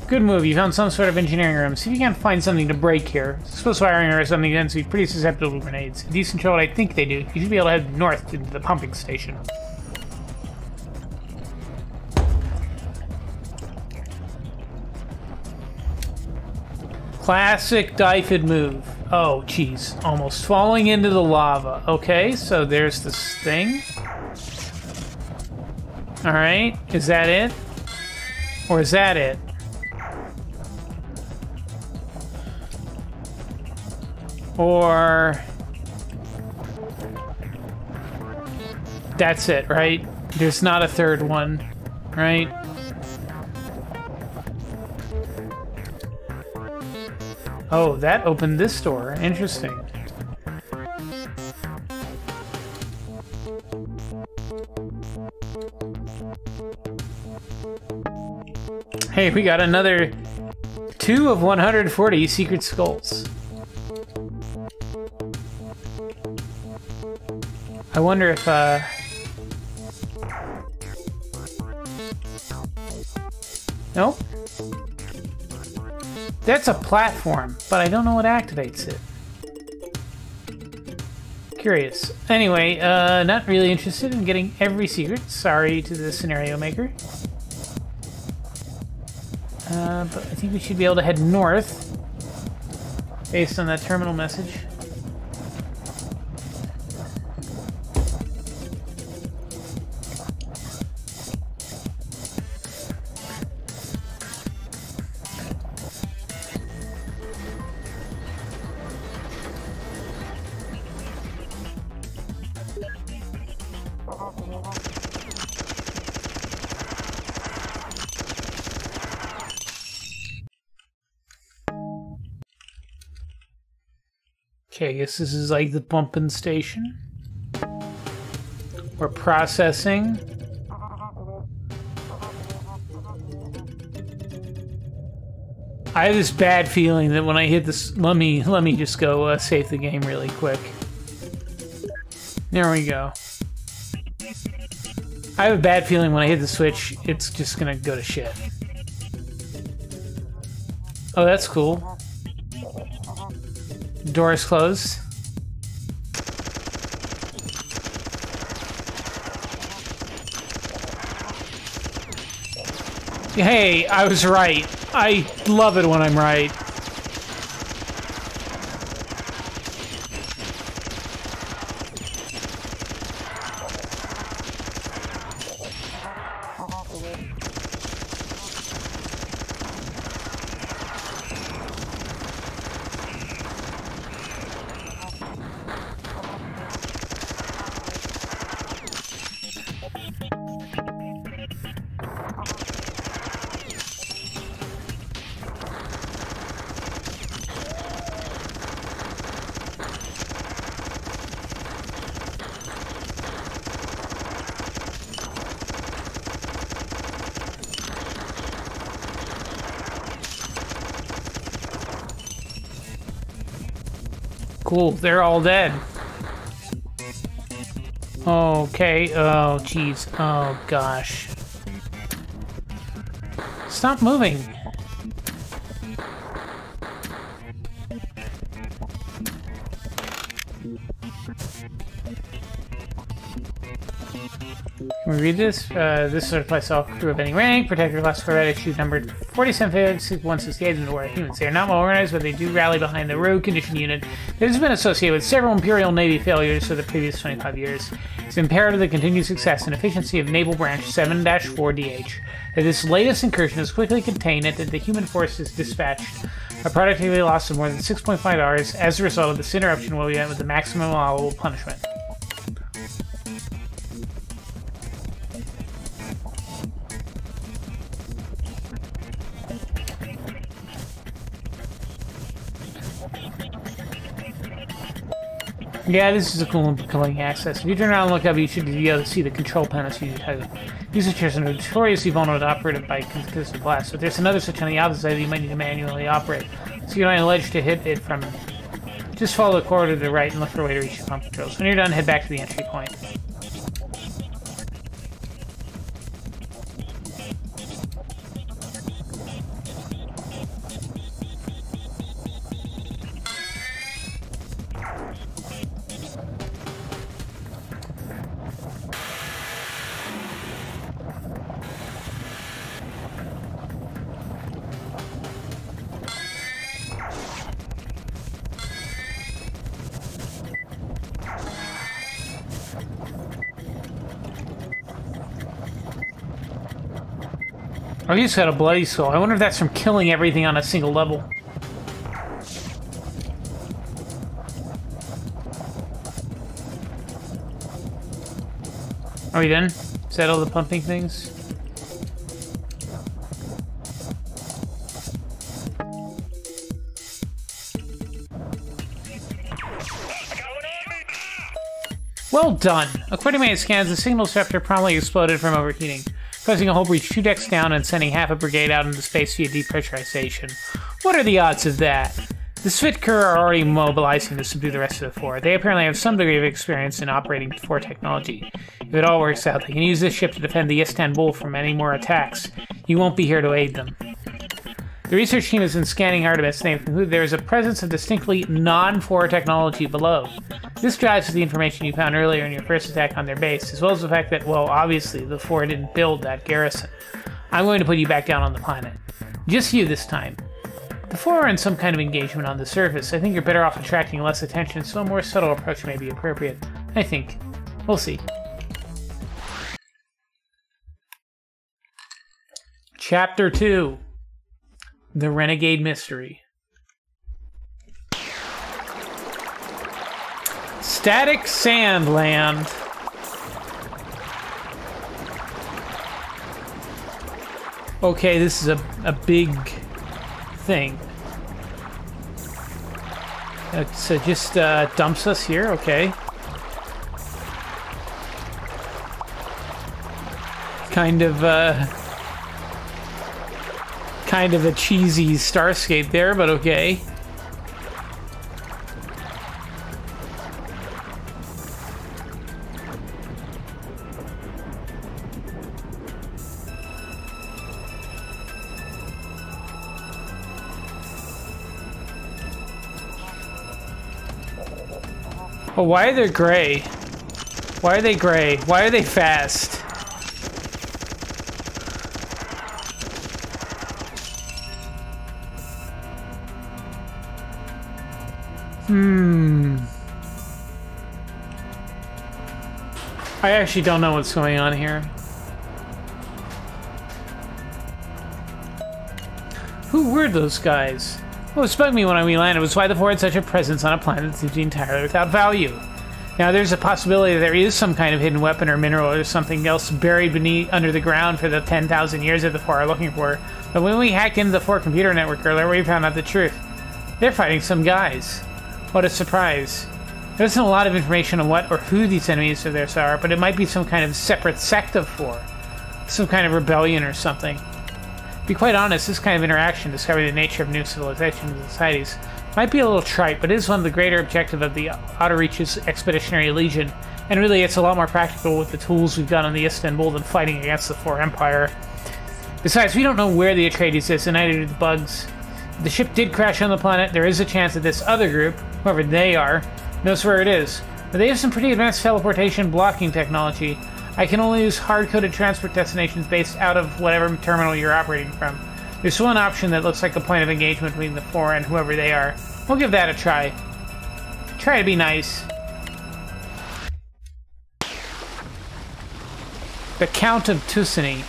Good move. You found some sort of engineering room. See if you can't find something to break here. Explosive wiring or something tends to be pretty susceptible to grenades. A decent shot, I think they do. You should be able to head north into the pumping station. Classic Dyfed move. Oh, jeez. Almost falling into the lava. Okay, so there's this thing. Alright, is that it? Or is that it? Or... that's it, right? There's not a third one, right? Oh, that opened this door. Interesting. Hey, we got another 2 of 140 secret skulls. I wonder if, nope. That's a platform, but I don't know what activates it. Curious. Anyway, not really interested in getting every secret. Sorry to the scenario maker. But I think we should be able to head north based on that terminal message. Okay, I guess this is like the pumping station. We're processing. I have this bad feeling that when I hit this, let me just go save the game really quick. There we go. I have a bad feeling when I hit the switch, it's just gonna go to shit. Oh, that's cool. Door is closed. Hey, I was right. I love it when I'm right. Cool, they're all dead. Okay, oh jeez, oh gosh. Stop moving. Can we read this? This sort of applies to all crew of any rank. Protector class Corvette issue numbered 475168 in the War of Humans. They are not well organized, but they do rally behind the road condition unit that has been associated with several Imperial Navy failures for the previous 25 years. It's imperative to the continued success and efficiency of Naval Branch 7-4DH that this latest incursion is quickly contained and that the human forces dispatched. A productivity loss of more than 6.5 hours as a result of this interruption will be met with the maximum allowable punishment. Yeah, this is a cool compelling access. If you turn around and look up, you should be able to see the control panels you have. These features are notoriously vulnerable to operated by consistent blast, but there's another switch on the opposite side that you might need to manually operate. So you're on a ledge to hit it from. Just follow the corridor to the right and look for a way to reach the pump controls. When you're done, head back to the entry point. Oh, he just got a bloody soul. I wonder if that's from killing everything on a single level. Are we done? Is that all the pumping things? Well done! According to my scans, the signal disruptor promptly exploded from overheating, causing a whole breach 2 decks down and sending half a brigade out into space via depressurization. What are the odds of that? The Svitker are already mobilizing to subdue the rest of the Four. They apparently have some degree of experience in operating Four technology. If it all works out, they can use this ship to defend the Istanbul from any more attacks. You won't be here to aid them. The research team has been scanning Artemis and they've concluded there is a presence of distinctly non-Four technology below. This drives to the information you found earlier in your first attack on their base, as well as the fact that, well, obviously the Four didn't build that garrison. I'm going to put you back down on the planet. Just you this time. The Four are in some kind of engagement on the surface. I think you're better off attracting less attention, so a more subtle approach may be appropriate. I think. We'll see. Chapter 2. The Renegade Mystery. Static Sandland. Okay, this is a big thing. So just dumps us here, okay. Kind of a cheesy Starscape there, but okay. Oh, why are they gray? Why are they gray? Why are they fast? I actually don't know what's going on here. Who were those guys? What bugged me when we landed was why the Four had such a presence on a planet that seemed entirely without value. Now, there's a possibility that there is some kind of hidden weapon or mineral or something else buried beneath under the ground for the 10,000 years that the Four are looking for. But when we hacked into the Four computer network earlier, we found out the truth. They're fighting some guys. What a surprise. There isn't a lot of information on what or who these enemies of theirs are, but it might be some kind of separate sect of Four. Some kind of rebellion or something. To be quite honest, this kind of interaction, discovering the nature of new civilizations and societies, Might be a little trite, but it is one of the greater objectives of the Outer Reaches Expeditionary Legion, and really it's a lot more practical with the tools we've got on the Istanbul than fighting against the Four Empire. Besides, we don't know where the Atreides is, and neither do the bugs. If the ship did crash on the planet, there is a chance that this other group, whoever they are, knows where it is. But they have some pretty advanced teleportation blocking technology. I can only use hard-coded transport destinations based out of whatever terminal you're operating from. There's one option that looks like a point of engagement between the Four and whoever they are. We'll give that a try. Try to be nice. The Count of Tuscany.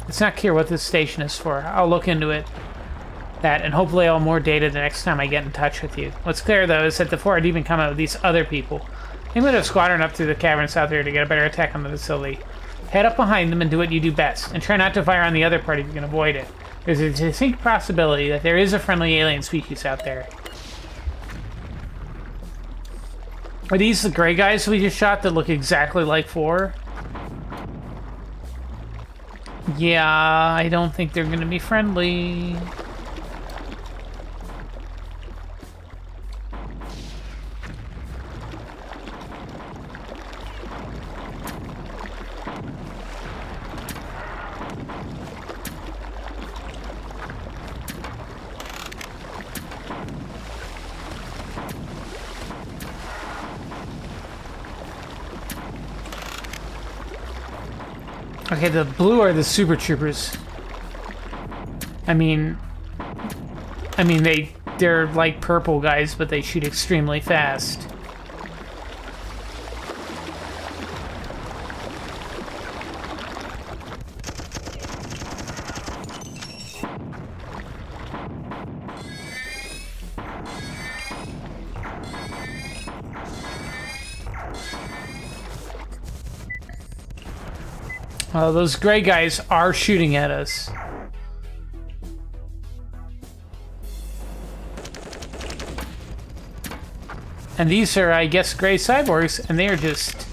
It's not clear what this station is for. I'll look into it. That, and hopefully I'll have more data the next time I get in touch with you. What's clear, though, is that the Four had even come out with these other people. They would have squadroned up through the caverns out there to get a better attack on the facility. Head up behind them and do what you do best, and try not to fire on the other party if you can avoid it. There's a distinct possibility that there is a friendly alien species out there. Are these the gray guys we just shot that look exactly like Four? Yeah, I don't think they're gonna be friendly. Okay, the blue are the Super Troopers. I mean they're like purple guys, but they shoot extremely fast. Those gray guys are shooting at us. And these are, I guess, gray cyborgs, and they are just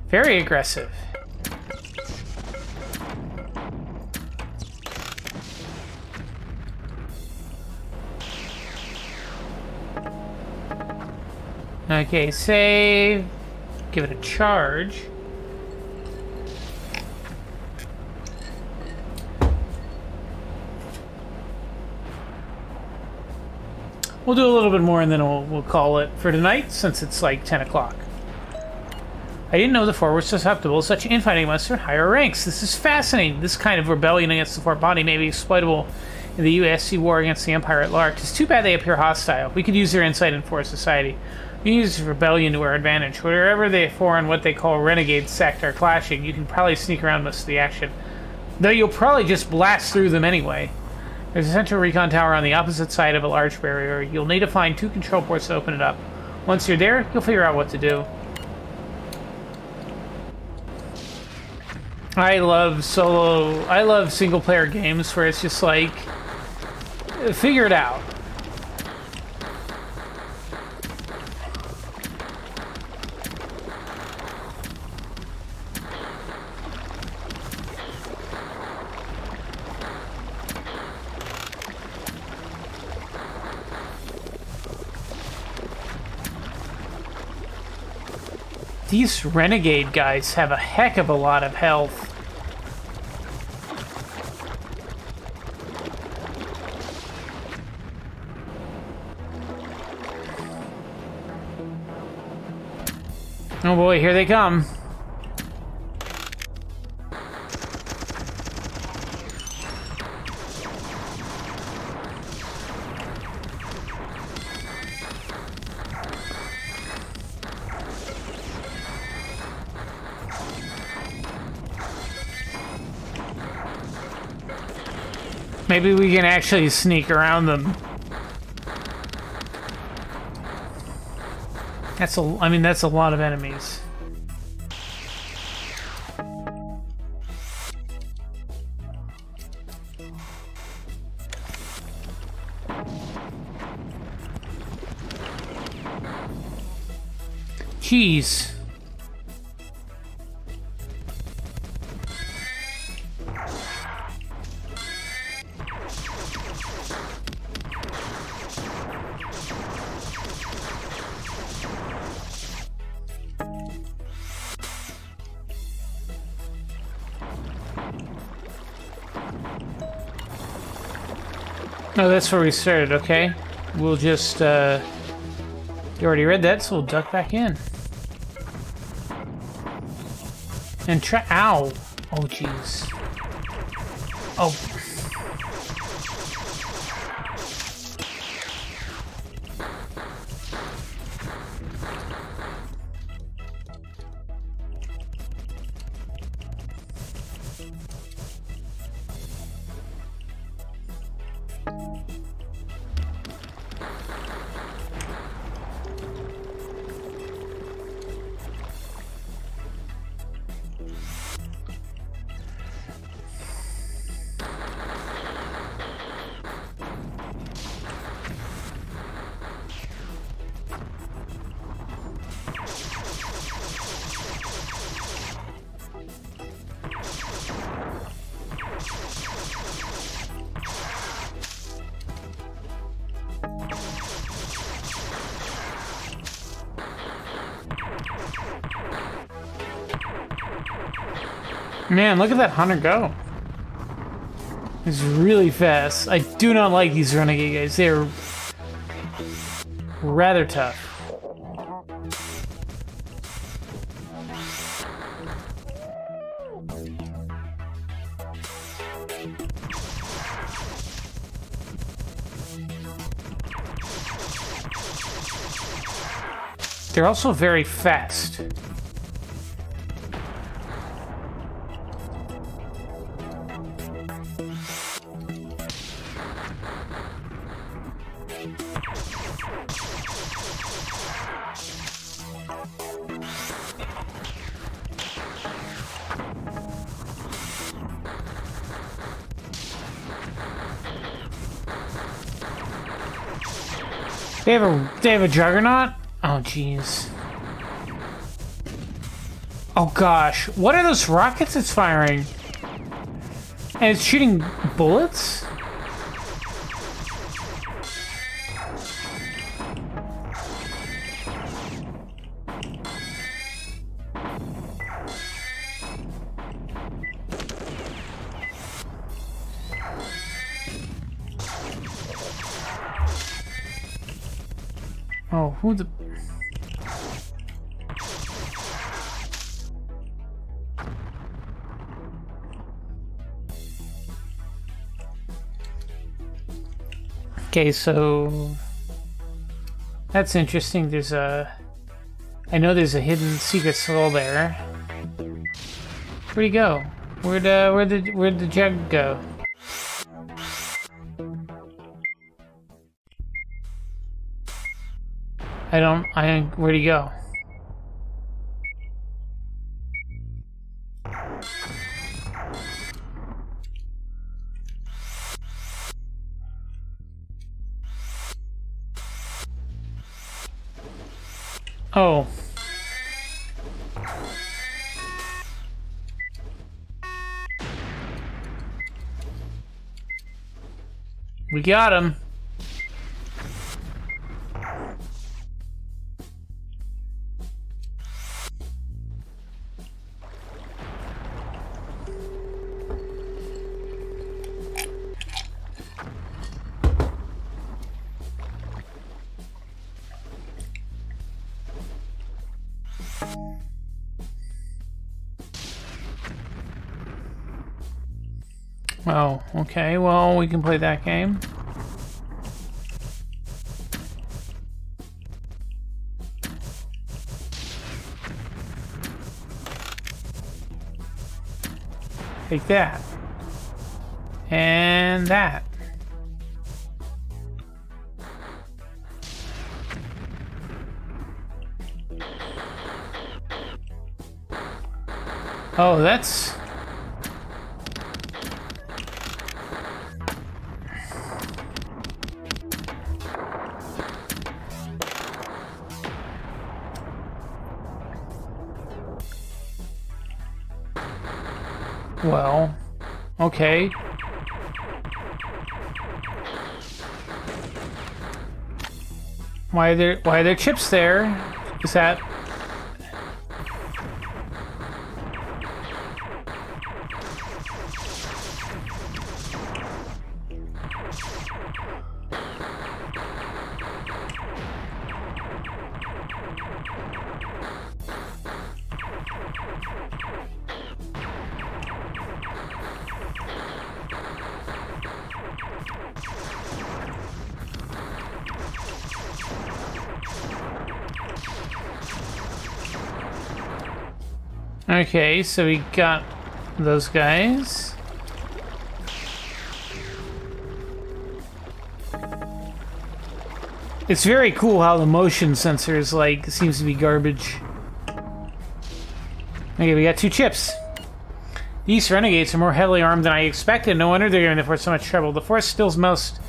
very aggressive. Okay, save. Give it a charge. We'll do a little bit more and then we'll call it for tonight, since it's like 10 o'clock. I didn't know the Four were susceptible to such infighting amongst their higher ranks. This is fascinating. This kind of rebellion against the Four body may be exploitable in the USC war against the Empire at large. It's too bad they appear hostile. We could use their insight in Four society. We can use rebellion to our advantage. Wherever the Four and what they call renegade sect are clashing, you can probably sneak around most of the action. Though you'll probably just blast through them anyway. There's a central recon tower on the opposite side of a large barrier. You'll need to find 2 control ports to open it up. Once you're there, you'll figure out what to do. I love single-player games where it's just like, figure it out. These renegade guys have a heck of a lot of health. Oh boy, here they come. Maybe we can actually sneak around them. I mean, that's a lot of enemies. Jeez. Oh, that's where we started, okay. We'll just, you already read that, so we'll duck back in. And try- ow! Oh, jeez. Oh. Man, look at that hunter go. He's really fast. I do not like these renegade guys. They're rather tough. They're also very fast. They have a juggernaut? Oh jeez. Oh gosh, what are those rockets it's firing? And it's shooting bullets? Oh, who the... Okay, so... That's interesting. There's a... I know there's a hidden secret soul there. Where'd he go? Where'd the jug go? Where'd he go? Oh. We got him. Oh, okay, well, we can play that game. Take that. And that. Oh, that's... Well, okay. Why are there chips there? Is that... Okay, so we got those guys. It's very cool how the motion sensor is like, seems to be garbage. Okay, we got 2 chips. These renegades are more heavily armed than I expected. No wonder they're giving the Force so much trouble. The Force still must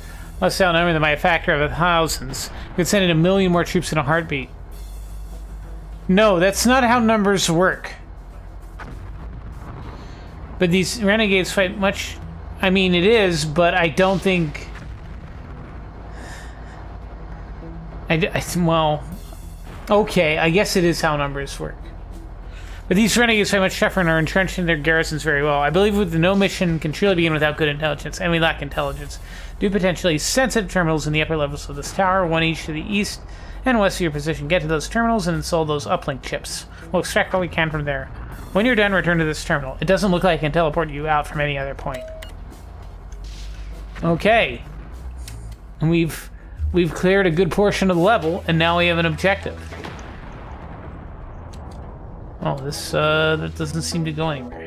outnumber them by a factor of thousands. We could send in 1 million more troops in a heartbeat. No, that's not how numbers work. But these renegades fight much... I mean, it is, but I don't think... well... Okay, I guess it is how numbers work. But these renegades fight much tougher and are entrenched in their garrisons very well. I believe that no mission can truly begin without good intelligence, and we lack intelligence. Do potentially sensitive terminals in the upper levels of this tower, 1 each to the east and west of your position. Get to those terminals and install those uplink chips. We'll extract what we can from there. When you're done, return to this terminal. It doesn't look like I can teleport you out from any other point. Okay. And we've cleared a good portion of the level, and now we have an objective. Oh, this, that doesn't seem to go anywhere.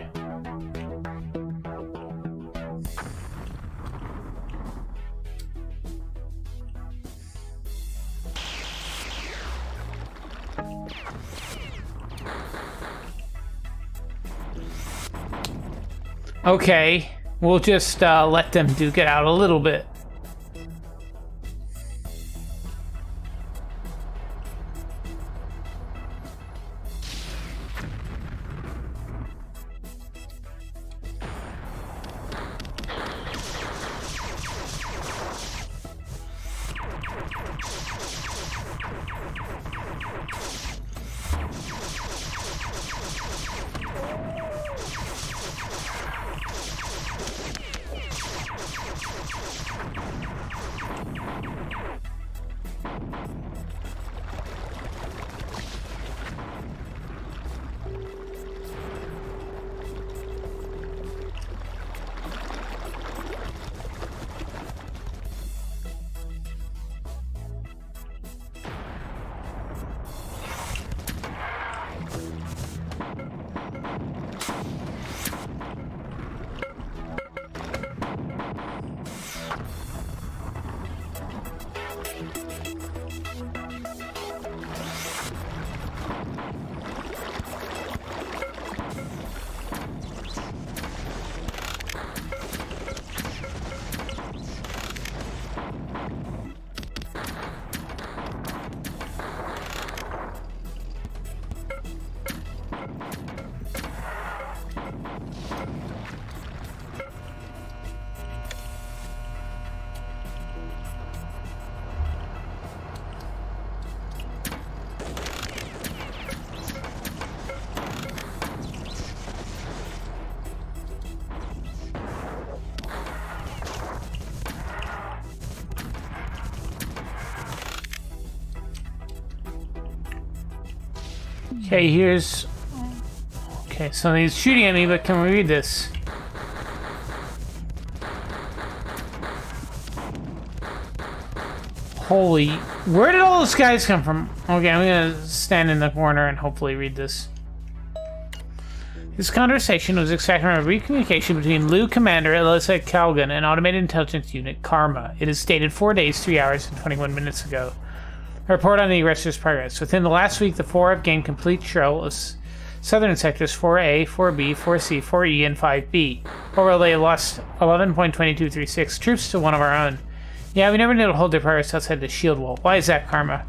Okay, we'll just let them duke it out a little bit. Okay, here's... Okay, so he's shooting at me, but can we read this? Holy... Where did all those guys come from? Okay, I'm gonna stand in the corner and hopefully read this. This conversation was extracted from a recommunication between Liu Commander Alyssa Calgan and Automated Intelligence Unit Karma. It is dated 4 days, 3 hours, and 21 minutes ago. Report on the aggressors' progress. Within the last week, the 4 have gained complete control of southern sectors 4A, 4B, 4C, 4E, and 5B. Overall, they lost 11.2236 troops to one of our own. Yeah, we never knew to hold their progress outside the shield wall. Why is that, Karma?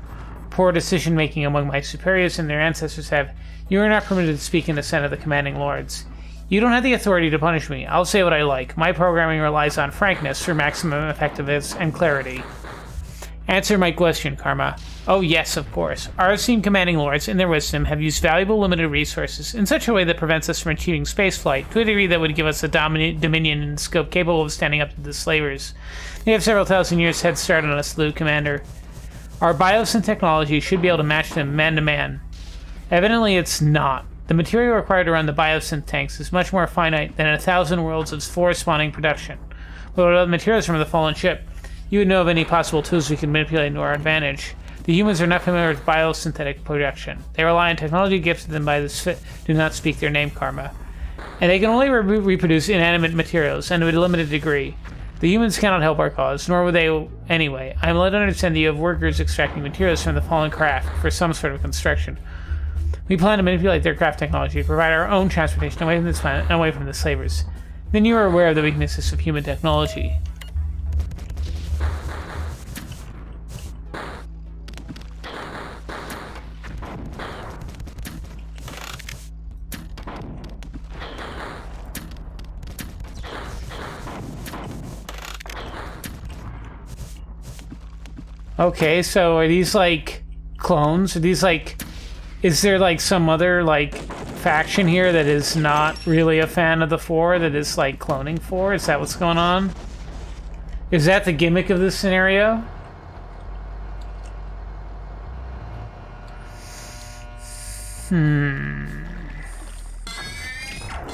Poor decision-making among my superiors and their ancestors have... You are not permitted to speak in the Senate of the Commanding Lords. You don't have the authority to punish me. I'll say what I like. My programming relies on frankness for maximum effectiveness and clarity. Answer my question, Karma. Oh yes, of course. Our esteemed commanding lords, in their wisdom, have used valuable limited resources in such a way that prevents us from achieving spaceflight to a degree that would give us a dominion and scope capable of standing up to the slavers. They have several thousand years head start on us, Lieutenant Commander. Our biosyn technology should be able to match them man to man. Evidently, it's not. The material required to run the biosynth tanks is much more finite than 1,000 worlds of spore-spawning production. But what about the materials from the fallen ship? You would know of any possible tools we can manipulate to our advantage. The humans are not familiar with biosynthetic production. They rely on technology gifted them by the do not speak their name, Karma. And they can only reproduce inanimate materials, and to a limited degree. The humans cannot help our cause, nor would they anyway. I am led to understand that you have workers extracting materials from the fallen craft for some sort of construction. We plan to manipulate their craft technology to provide our own transportation away from this planet and away from the slavers. Then you are aware of the weaknesses of human technology. Okay, so are these like clones? Are these like... Is there like some other like faction here that is not really a fan of the Four that is like cloning Four? Is that what's going on? Is that the gimmick of this scenario?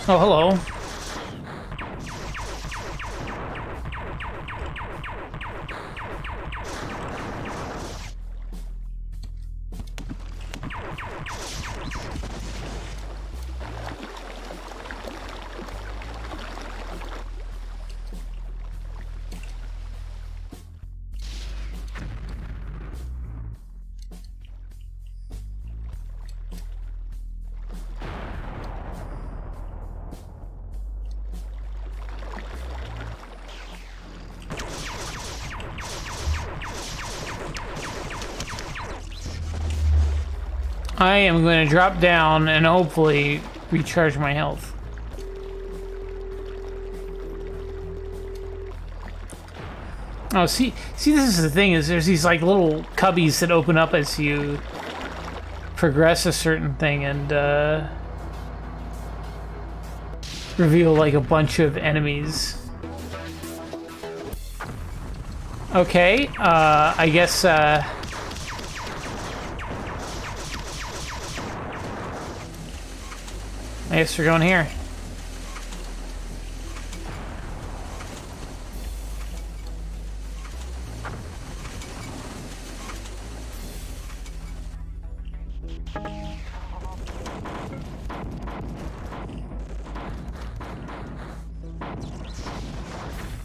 Oh, hello. I am going to drop down and hopefully recharge my health. Oh, see, this is the thing, is there's these like little cubbies that open up as you progress a certain thing and reveal like a bunch of enemies. Okay, I guess we're going here.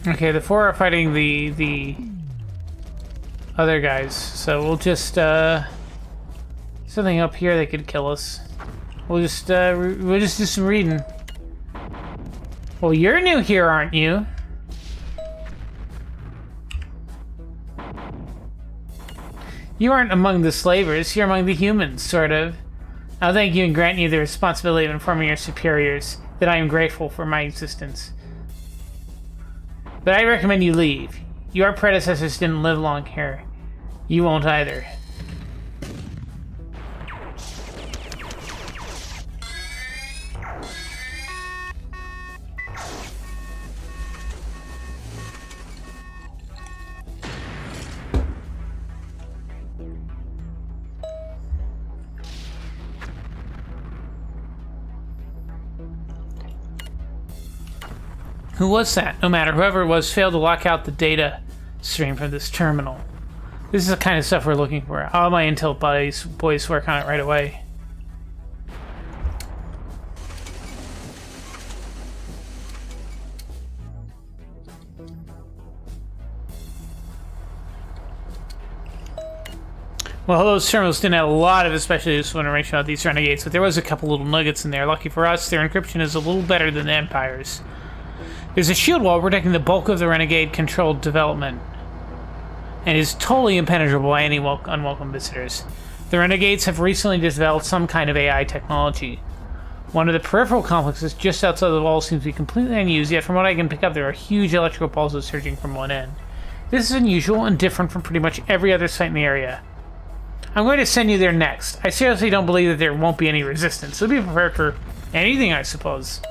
Okay, the Four are fighting the other guys, so we'll just something up here that could kill us. We'll just do some reading. Well, you're new here, aren't you? You aren't among the slavers, you're among the humans, sort of. I'll thank you and grant you the responsibility of informing your superiors that I am grateful for my existence. But I recommend you leave. Your predecessors didn't live long here. You won't either. Who was that? No matter, whoever it was failed to lock out the data stream from this terminal. This is the kind of stuff we're looking for. All my intel boys work on it right away. Well, those terminals didn't have a lot of especially useful information about these renegades, but there was a couple little nuggets in there. Lucky for us, their encryption is a little better than the Empire's. There's a shield wall protecting the bulk of the renegade-controlled development, and is totally impenetrable by any unwelcome visitors. The renegades have recently developed some kind of AI technology. One of the peripheral complexes just outside the wall seems to be completely unused, yet from what I can pick up, there are huge electrical pulses surging from one end. This is unusual and different from pretty much every other site in the area. I'm going to send you there next. I seriously don't believe that there won't be any resistance, so be prepared for anything, I suppose.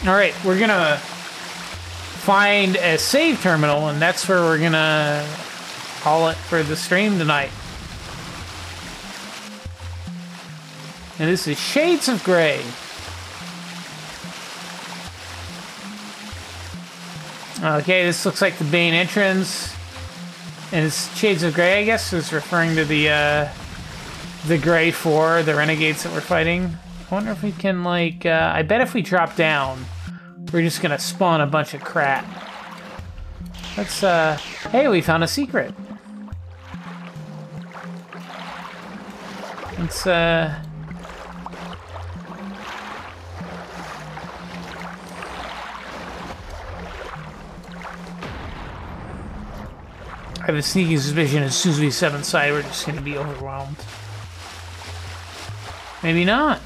Alright, we're gonna find a save terminal, and that's where we're gonna call it for the stream tonight. And this is Shades of Grey. Okay, this looks like the main entrance. And it's Shades of Grey, I guess, is referring to the Grey 4, the renegades that we're fighting. I wonder if we can, like, I bet if we drop down, we're just gonna spawn a bunch of crap. Let's, hey, we found a secret. Let's, I have a sneaking suspicion as soon as we step inside, we're just going to be overwhelmed. Maybe not.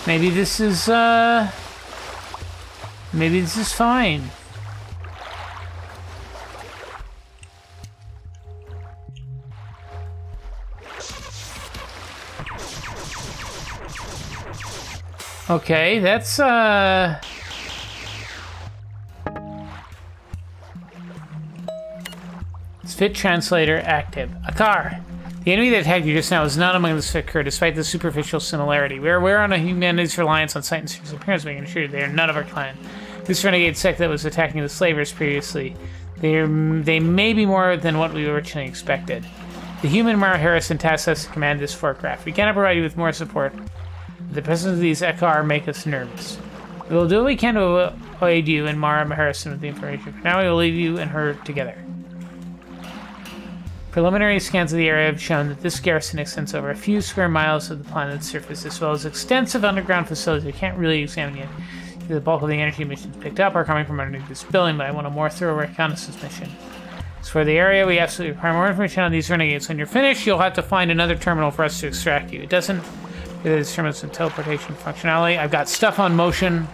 Maybe this is, maybe this is fine. Okay, that's, Fit translator active. Akar. The enemy that attacked you just now is not among the Svikkur, despite the superficial similarity. We are aware on a humanity's reliance on sight and surface appearance, making sure they are none of our clan. This renegade sect that was attacking the slavers previously, they may be more than what we originally expected. The human Mara Harrison tasked us to command this forecraft. We cannot provide you with more support. The presence of these Akar make us nervous. We will do what we can to aid you and Mara Harrison with the information. For now, we will leave you and her together. Preliminary scans of the area have shown that this garrison extends over a few square miles of the planet's surface, as well as extensive underground facilities we can't really examine yet. The bulk of the energy emissions picked up are coming from underneath this building, but I want a more thorough reconnaissance mission. As for the area, we absolutely require more information on these renegades. When you're finished, you'll have to find another terminal for us to extract you. It doesn't determine some teleportation functionality. I've got stuff on motion.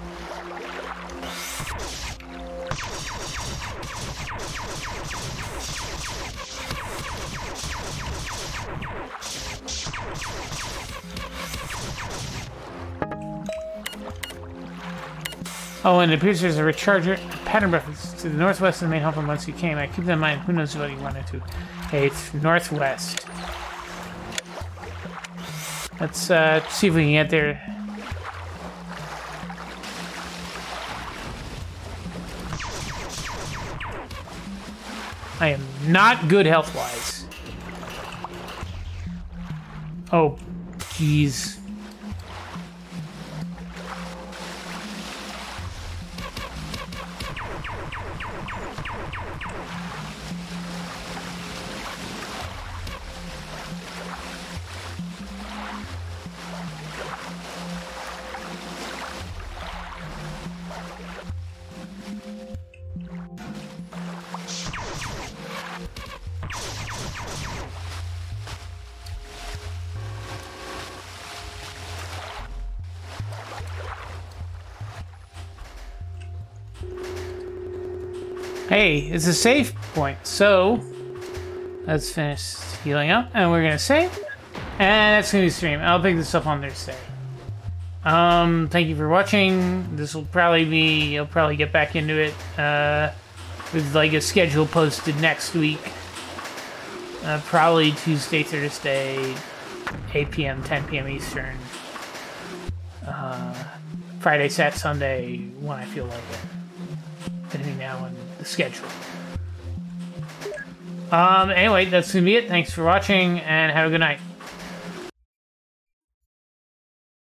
Oh, and it appears there's a recharger pattern reference to the northwest of the main hub from whence you came. I keep that in mind. Who knows what you wanted to? Hey, it's northwest. Let's see if we can get there. I am not good health-wise. Oh, jeez. Hey, it's a save point, so let's finish healing up, and we're gonna save, and that's gonna be the stream. I'll pick this up on Thursday. Thank you for watching. This will probably be, you'll probably get back into it, with like a schedule posted next week. Probably Tuesday, Thursday, 8 p.m., 10 p.m. Eastern. Friday, Saturday, Sunday, when I feel like it. Between now and the schedule. Anyway, that's gonna be it. Thanks for watching, and have a good night.